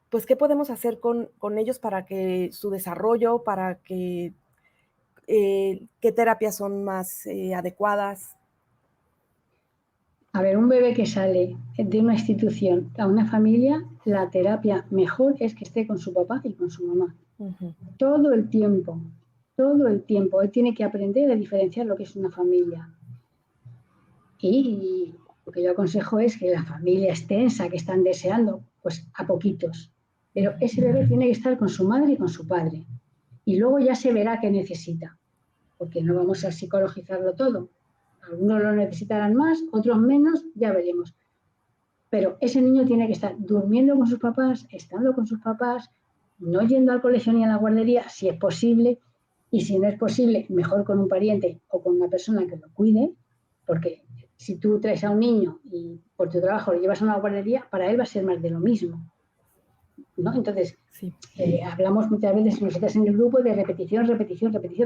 pues qué podemos hacer con ellos para que su desarrollo, para que qué terapias son más adecuadas. A ver, un bebé que sale de una institución a una familia, la terapia mejor es que esté con su papá y con su mamá. Todo el tiempo. Él tiene que aprender a diferenciar lo que es una familia. Y lo que yo aconsejo es que la familia extensa que están deseando, pues a poquitos. Pero ese bebé tiene que estar con su madre y con su padre. Y luego ya se verá qué necesita, porque no vamos a psicologizarlo todo. Algunos lo necesitarán más, otros menos, ya veremos. Pero ese niño tiene que estar durmiendo con sus papás, estando con sus papás, no yendo al colegio ni a la guardería, si es posible, y si no es posible, mejor con un pariente o con una persona que lo cuide, porque si tú traes a un niño y por tu trabajo lo llevas a una guardería, para él va a ser más de lo mismo, ¿no? Entonces, sí. Hablamos muchas veces nosotros en el grupo de repetición.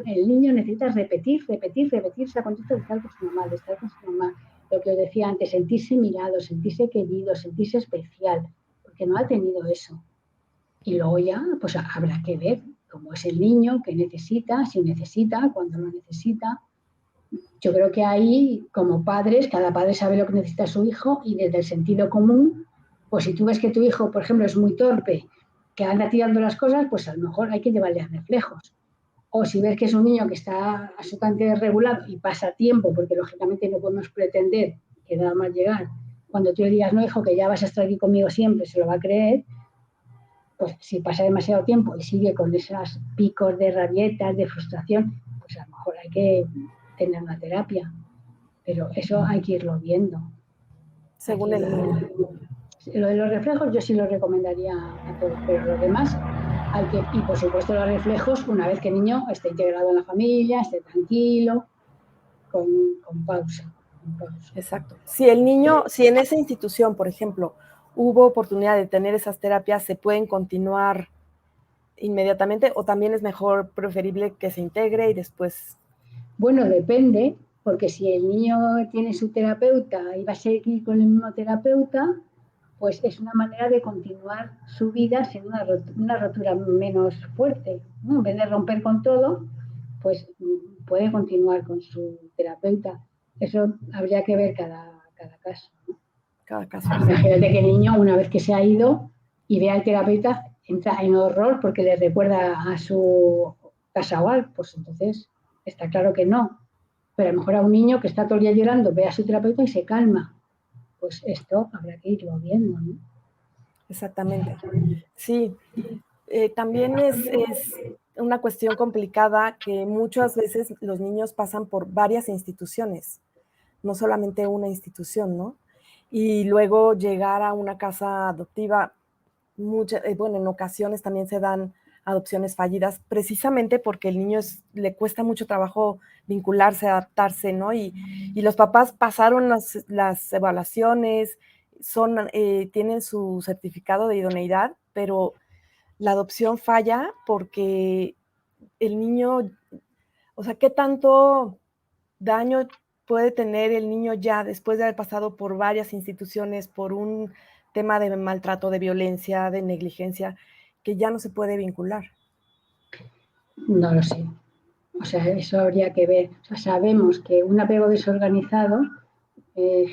El niño necesita repetir esa conducta de estar con su mamá, de estar con su mamá. Lo que os decía antes, sentirse mirado, sentirse querido, sentirse especial, porque no ha tenido eso. Y luego ya, pues habrá que ver cómo es el niño, qué necesita, si necesita, cuándo lo necesita. Yo creo que ahí, como padres, cada padre sabe lo que necesita su hijo y desde el sentido común, pues si tú ves que tu hijo, por ejemplo, es muy torpe que anda tirando las cosas, pues a lo mejor hay que llevarle a reflejos. O si ves que es un niño que está absolutamente desregulado y pasa tiempo, porque lógicamente no podemos pretender que nada más llegar, cuando tú le digas, no, hijo, que ya vas a estar aquí conmigo siempre, se lo va a creer, pues si pasa demasiado tiempo y sigue con esos picos de rabietas, de frustración, pues a lo mejor hay que tener una terapia. Pero eso hay que irlo viendo. Según el niño. Lo de los reflejos yo sí lo recomendaría a todos, pero lo demás hay que, y por supuesto los reflejos una vez que el niño esté integrado en la familia, esté tranquilo, con, con pausa, con pausa. Exacto. Si el niño, si en esa institución, por ejemplo, hubo oportunidad de tener esas terapias, ¿se pueden continuar inmediatamente o también es mejor, preferible que se integre y después? Bueno, depende, porque si el niño tiene su terapeuta y va a seguir con el mismo terapeuta, pues es una manera de continuar su vida sin una rotura menos fuerte, ¿no? En vez de romper con todo, pues puede continuar con su terapeuta. Eso habría que ver cada caso, ¿no? Cada caso. Imagínate que el niño, una vez que se ha ido y ve al terapeuta, entra en horror porque le recuerda a su casa hogar, pues entonces está claro que no. Pero a lo mejor a un niño que está todo el día llorando ve a su terapeuta y se calma. Pues esto habrá que irlo viendo, ¿no? Exactamente. Sí, también es una cuestión complicada que muchas veces los niños pasan por varias instituciones, no solamente una institución, ¿no? Y luego llegar a una casa adoptiva, bueno, en ocasiones también se dan adopciones fallidas, precisamente porque el niño le cuesta mucho trabajo vincularse, adaptarse, ¿no? Y los papás pasaron las evaluaciones, tienen su certificado de idoneidad, pero la adopción falla porque el niño, o sea, ¿qué tanto daño puede tener el niño ya después de haber pasado por varias instituciones, por un tema de maltrato, de violencia, de negligencia, que ya no se puede vincular? No lo sé. O sea, eso habría que ver. O sea, sabemos que un apego desorganizado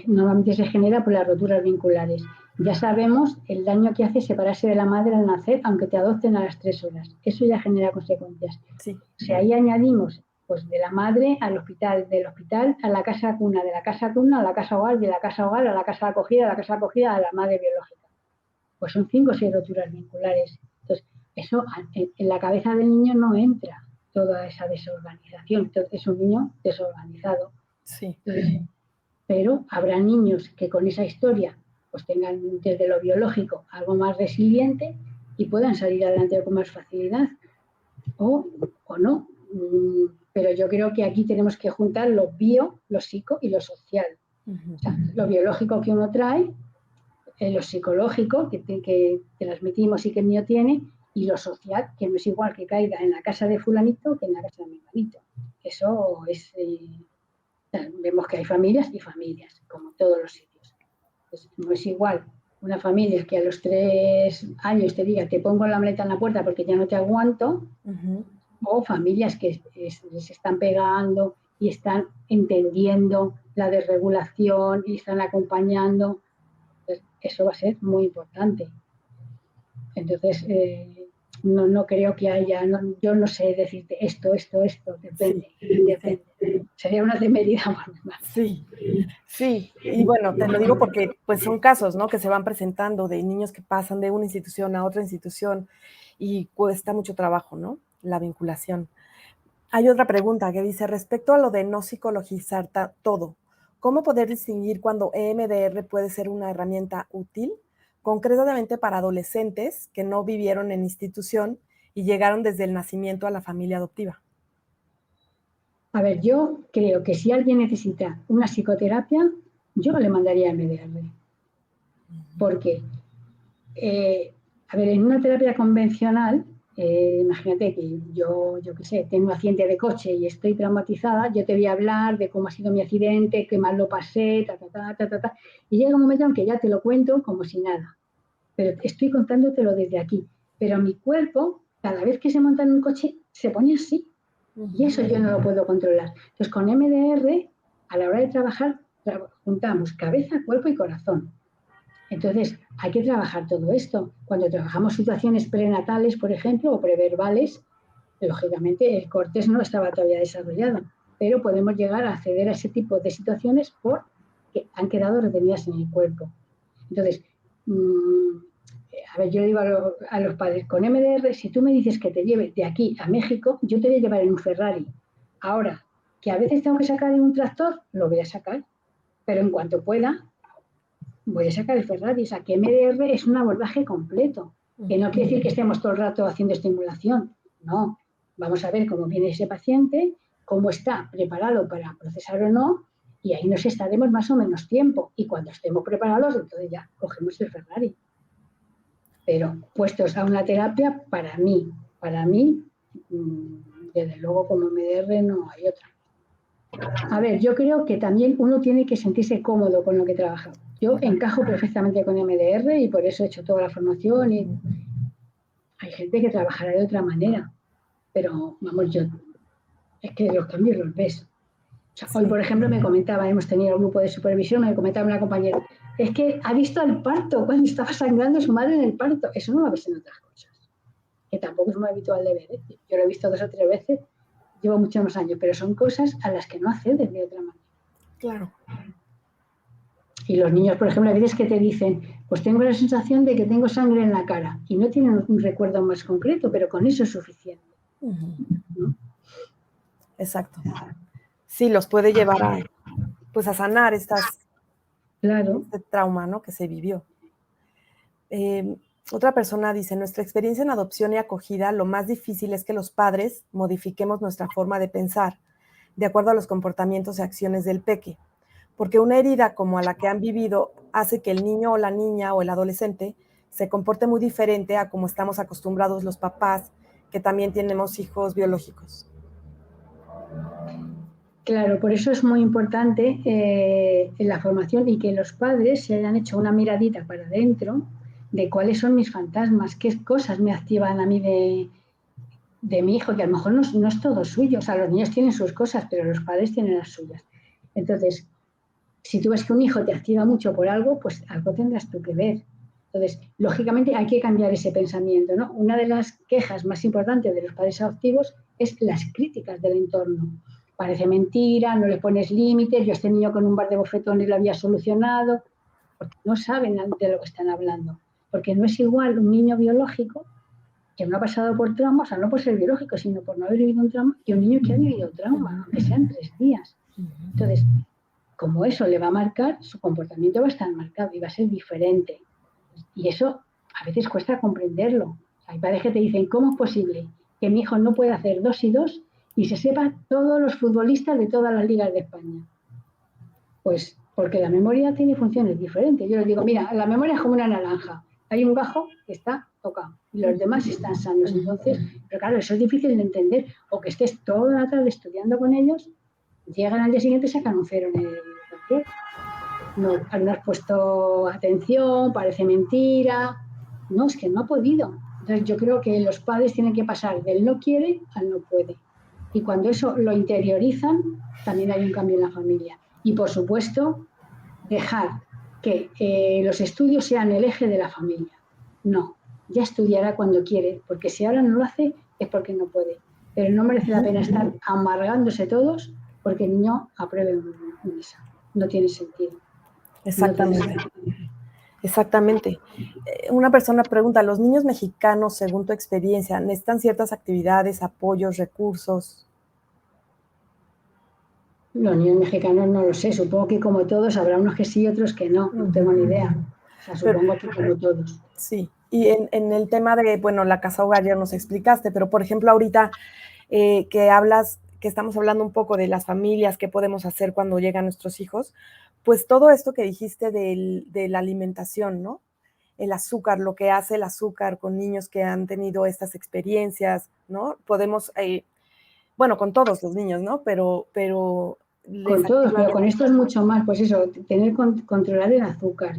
normalmente se genera por las roturas vinculares. Ya sabemos el daño que hace separarse de la madre al nacer, aunque te adopten a las 3 horas. Eso ya genera consecuencias. Sí. Si ahí añadimos pues de la madre al hospital, del hospital a la casa cuna, de la casa cuna a la casa hogar, de la casa hogar a la casa acogida, de la casa acogida a la madre biológica. Pues son 5 o 6 roturas vinculares. Entonces, eso en la cabeza del niño no entra toda esa desorganización. Entonces, es un niño desorganizado. Sí. Entonces, pero habrá niños que con esa historia pues tengan desde lo biológico algo más resiliente y puedan salir adelante con más facilidad o no. Pero yo creo que aquí tenemos que juntar lo bio, lo psico y lo social. O sea, lo biológico que uno trae, lo psicológico que transmitimos y que el niño tiene, y lo social, que no es igual que caiga en la casa de fulanito que en la casa de menganito. Eso es... vemos que hay familias y familias, como en todos los sitios. Pues no es igual una familia que a los 3 años te diga, te pongo la maleta en la puerta porque ya no te aguanto, o familias que les están pegando y están entendiendo la desregulación y están acompañando. Pues eso va a ser muy importante. Entonces, no creo que haya, yo no sé decirte esto, depende, Sí. depende. Sería una temeridad por mi parte. Sí, sí, y bueno, te lo digo porque pues son casos, ¿no? Que se van presentando de niños que pasan de una institución a otra institución y cuesta mucho trabajo, ¿no? La vinculación. Hay otra pregunta que dice, respecto a lo de no psicologizar todo, ¿cómo poder distinguir cuando EMDR puede ser una herramienta útil, concretamente para adolescentes que no vivieron en institución y llegaron desde el nacimiento a la familia adoptiva? A ver, yo creo que si alguien necesita una psicoterapia, yo le mandaría a MDR. Porque, a ver, en una terapia convencional, imagínate que yo qué sé, tengo un accidente de coche y estoy traumatizada, yo te voy a hablar de cómo ha sido mi accidente, qué mal lo pasé, y llega un momento en que ya te lo cuento como si nada. Pero estoy contándotelo desde aquí. Pero mi cuerpo, cada vez que se monta en un coche, se pone así. Y eso yo no lo puedo controlar. Entonces, con MDR, a la hora de trabajar, juntamos cabeza, cuerpo y corazón. Entonces, hay que trabajar todo esto. Cuando trabajamos situaciones prenatales, por ejemplo, o preverbales, lógicamente el cortés no estaba todavía desarrollado, pero podemos llegar a acceder a ese tipo de situaciones porque han quedado retenidas en el cuerpo. Entonces, a ver, yo le digo a los padres, con MDR, si tú me dices que te lleve de aquí a México, yo te voy a llevar en un Ferrari. Ahora, que a veces tengo que sacar en un tractor, lo voy a sacar, pero en cuanto pueda, voy a sacar el Ferrari. O sea, que MDR es un abordaje completo, que no quiere decir que estemos todo el rato haciendo estimulación, no. Vamos a ver cómo viene ese paciente, cómo está preparado para procesar o no, y ahí nos estaremos más o menos tiempo. Y cuando estemos preparados, entonces ya cogemos el Ferrari. Pero puestos a una terapia, para mí, desde luego como MDR no hay otra. A ver, yo creo que también uno tiene que sentirse cómodo con lo que trabaja. Yo encajo perfectamente con MDR y por eso he hecho toda la formación y hay gente que trabajará de otra manera, pero vamos, yo es que los cambios los ves. O sea, hoy, por ejemplo, me comentaba, hemos tenido un grupo de supervisión, me comentaba una compañera, es que ha visto el parto, cuando estaba sangrando su madre en el parto. Eso no lo ves en otras cosas, que tampoco es muy habitual de ver, ¿eh? Yo lo he visto 2 o 3 veces, llevo muchos más años, pero son cosas a las que no accedes de otra manera. Claro. Y los niños, por ejemplo, a veces que te dicen, pues tengo la sensación de que tengo sangre en la cara y no tienen un recuerdo más concreto, pero con eso es suficiente. ¿No? Exacto. Sí, los puede llevar a sanar Claro. este trauma, ¿no?, que se vivió. Otra persona dice, nuestra experiencia en adopción y acogida, lo más difícil es que los padres modifiquemos nuestra forma de pensar de acuerdo a los comportamientos y acciones del peque, porque una herida como a la que han vivido hace que el niño o la niña o el adolescente se comporte muy diferente a como estamos acostumbrados los papás, que también tenemos hijos biológicos. Claro, por eso es muy importante en la formación y que los padres se hayan hecho una miradita para adentro de cuáles son mis fantasmas, qué cosas me activan a mí de mi hijo, que a lo mejor no es todo suyo. O sea, los niños tienen sus cosas, pero los padres tienen las suyas. Entonces, si tú ves que un hijo te activa mucho por algo, pues algo tendrás tú que ver. Entonces, lógicamente hay que cambiar ese pensamiento, ¿no? Una de las quejas más importantes de los padres adoptivos es las críticas del entorno. Parece mentira, no le pones límites, yo a este niño con un bar de bofetones lo había solucionado, porque no saben de lo que están hablando. Porque no es igual un niño biológico que no ha pasado por trauma, o sea, no por ser biológico, sino por no haber vivido un trauma, que un niño que ha vivido trauma, aunque sean 3 días. Entonces, como eso le va a marcar, su comportamiento va a estar marcado y va a ser diferente. Y eso a veces cuesta comprenderlo. Hay padres que te dicen, ¿cómo es posible que mi hijo no pueda hacer 2 y 2 y se sepa todos los futbolistas de todas las ligas de España? Pues porque la memoria tiene funciones diferentes. Yo les digo, mira, la memoria es como una naranja. Hay un gajo que está tocado y los demás están sanos. Entonces, pero claro, eso es difícil de entender. O que estés toda la tarde estudiando con ellos, llegan al día siguiente y sacan un 0 en el papel. No has puesto atención, parece mentira. No, es que no ha podido. Entonces yo creo que los padres tienen que pasar del no quiere al no puede. Y cuando eso lo interiorizan, también hay un cambio en la familia. Y por supuesto, dejar que los estudios sean el eje de la familia. No, ya estudiará cuando quiere, porque si ahora no lo hace es porque no puede. Pero no merece la pena estar amargándose todos porque el niño apruebe un examen. No tiene sentido. Exactamente. Exactamente. Una persona pregunta, ¿los niños mexicanos, según tu experiencia, necesitan ciertas actividades, apoyos, recursos? Los niños mexicanos no lo sé, supongo que como todos habrá unos que sí y otros que no, no tengo ni idea. O sea, supongo que como todos. Sí, y en el tema de, bueno, la casa hogar ya nos explicaste, pero por ejemplo ahorita que estamos hablando un poco de las familias, qué podemos hacer cuando llegan nuestros hijos, pues todo esto que dijiste de la alimentación, ¿no? El azúcar, lo que hace el azúcar con niños que han tenido estas experiencias, ¿no? Podemos, bueno, con todos los niños, ¿no? Pero con todos, pero con esto es mucho más, pues eso, controlar el azúcar,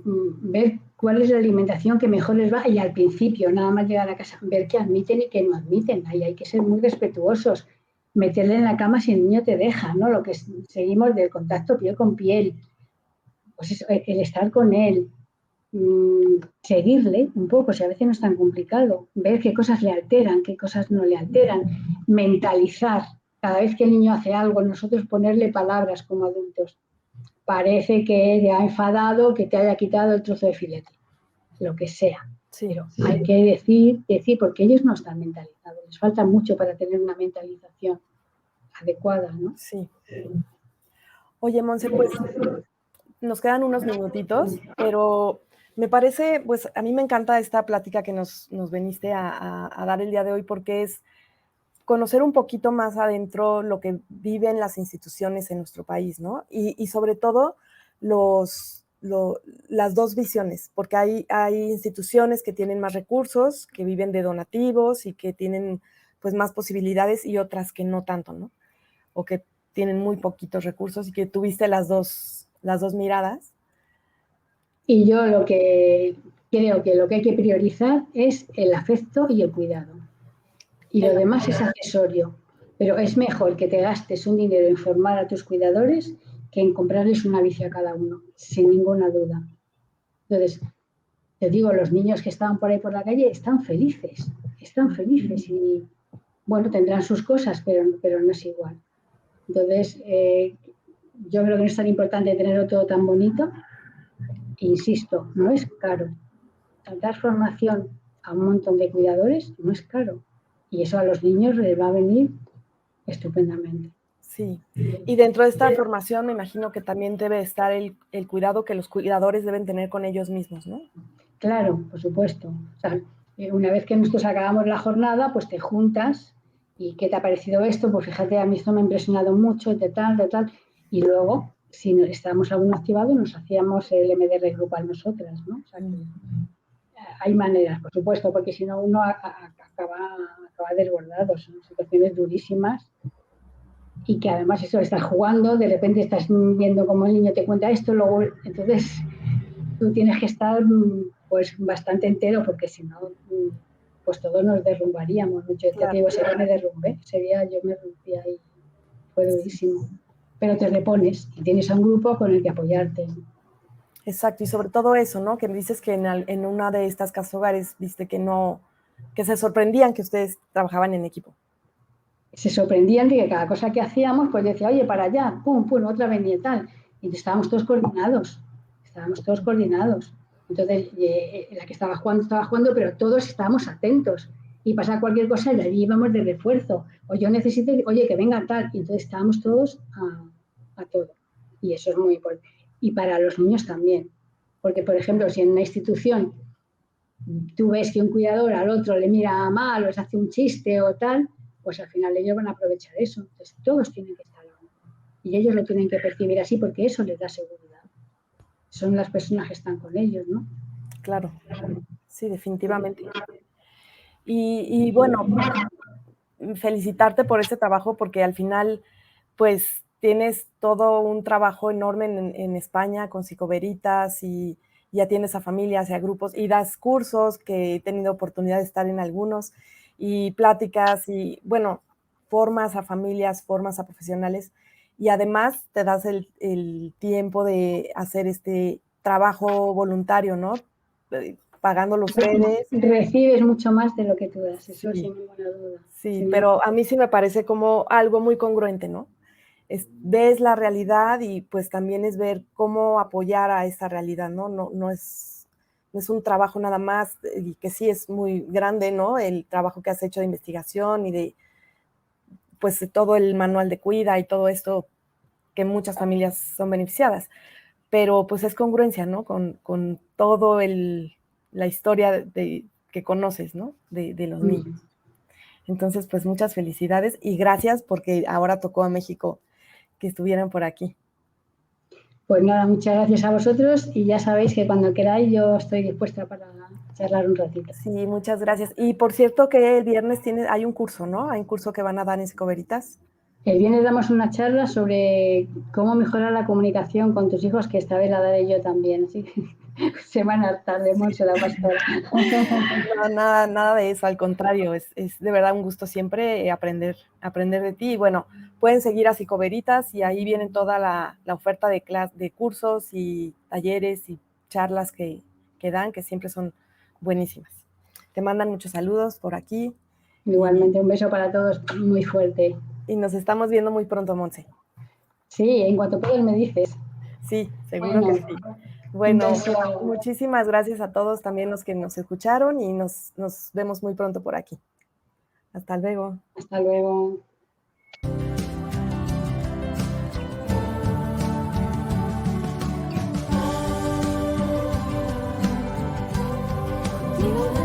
ver cuál es la alimentación que mejor les va y al principio, nada más llegar a casa, ver qué admiten y qué no admiten. Ahí hay que ser muy respetuosos, meterle en la cama si el niño te deja, ¿no? Lo que seguimos del contacto piel con piel, pues eso, el estar con él, seguirle un poco, si a veces no es tan complicado, ver qué cosas le alteran, qué cosas no le alteran, mentalizar. Cada vez que el niño hace algo, nosotros ponerle palabras como adultos. Parece que te ha enfadado, que te haya quitado el trozo de filete, lo que sea. Sí. Pero hay que decir, porque ellos no están mentalizados, les falta mucho para tener una mentalización adecuada, ¿no? Sí. Oye, Monse, pues nos quedan unos minutitos, pero me parece, pues a mí me encanta esta plática que nos veniste a dar el día de hoy, porque es conocer un poquito más adentro lo que viven las instituciones en nuestro país, ¿no? Y sobre todo las dos visiones, porque hay instituciones que tienen más recursos, que viven de donativos y que tienen pues más posibilidades y otras que no tanto, ¿no? O que tienen muy poquitos recursos y que tuviste las dos miradas. Y yo lo que creo que lo que hay que priorizar es el afecto y el cuidado. Y lo demás es accesorio. Pero es mejor que te gastes un dinero en formar a tus cuidadores que en comprarles una bici a cada uno, sin ninguna duda. Entonces, te digo, los niños que estaban por ahí por la calle están felices y, bueno, tendrán sus cosas, pero no es igual. Entonces, yo creo que no es tan importante tenerlo todo tan bonito. Insisto, no es caro. Dar formación a un montón de cuidadores no es caro. Y eso a los niños les va a venir estupendamente. Sí, y dentro de esta formación me imagino que también debe estar el cuidado que los cuidadores deben tener con ellos mismos, ¿no? Claro, por supuesto. O sea, una vez que nosotros acabamos la jornada, pues te juntas y ¿qué te ha parecido esto? Pues fíjate, a mí esto me ha impresionado mucho, de tal, de tal. Y luego, si estábamos algún activado, nos hacíamos el MDR grupal nosotras, ¿no? O sea, que hay maneras, por supuesto, porque si no uno acaba desbordado, son situaciones durísimas y que además eso, estás jugando, de repente estás viendo cómo el niño te cuenta esto, luego, entonces tú tienes que estar pues bastante entero porque si no, pues todos nos derrumbaríamos. Yo te digo, ese día me derrumbé, ese día yo me rompí ahí, fue durísimo. Pero te repones y tienes a un grupo con el que apoyarte. Exacto, y sobre todo eso, ¿no? Que me dices que en una de estas casas hogares viste que no, que se sorprendían que ustedes trabajaban en equipo. Se sorprendían de que cada cosa que hacíamos, pues decía, oye, para allá, pum, pum, otra venía tal. Y estábamos todos coordinados. Entonces, la que estaba jugando, pero todos estábamos atentos. Y pasaba cualquier cosa y allí íbamos de refuerzo. O yo necesito, oye, que venga tal. Y entonces estábamos todos a todo. Y eso es muy importante. Y para los niños también. Porque, por ejemplo, si en una institución tú ves que un cuidador al otro le mira mal o les hace un chiste o tal, pues al final ellos van a aprovechar eso. Entonces todos tienen que estar ahí. Y ellos lo tienen que percibir así porque eso les da seguridad. Son las personas que están con ellos, ¿no? Claro, sí, definitivamente. Y bueno, felicitarte por este trabajo porque al final, pues tienes todo un trabajo enorme en España con psicoveritas y ya tienes a familias y a grupos y das cursos que he tenido oportunidad de estar en algunos y pláticas y bueno, formas a familias, formas a profesionales y además te das el tiempo de hacer este trabajo voluntario, ¿no? Pagándolo ustedes. Recibes mucho más de lo que tú das, eso Sí. sin ninguna duda. Sí, pero a mí sí me parece como algo muy congruente, ¿no? Ves la realidad y pues también es ver cómo apoyar a esa realidad, ¿no? No es un trabajo nada más, y que sí es muy grande, ¿no? El trabajo que has hecho de investigación y de, pues, de todo el manual de cuida y todo esto que muchas familias son beneficiadas. Pero pues es congruencia, ¿no? Con todo la historia que conoces, ¿no? De los niños. Entonces, pues muchas felicidades y gracias porque ahora tocó a México que estuvieran por aquí. Pues nada, muchas gracias a vosotros y ya sabéis que cuando queráis yo estoy dispuesta para charlar un ratito. Sí, muchas gracias. Y por cierto que el viernes hay un curso, ¿no? Hay un curso que van a dar en Psicoveritas. El viernes damos una charla sobre cómo mejorar la comunicación con tus hijos, que esta vez la daré yo también. Así que se van a hartar de Monse la pastora. No, nada de eso, al contrario, es de verdad un gusto siempre aprender de ti. Y bueno, pueden seguir a Psicoveritas y ahí viene toda la oferta de cursos y talleres y charlas que que dan, que siempre son buenísimas. Te mandan muchos saludos por aquí. Igualmente, un beso para todos muy fuerte. Y nos estamos viendo muy pronto, Monse. Sí, en cuanto puedas me dices. Sí, seguro que sí. Bueno, muchísimas gracias a todos también los que nos escucharon y nos vemos muy pronto por aquí. Hasta luego. Hasta luego. You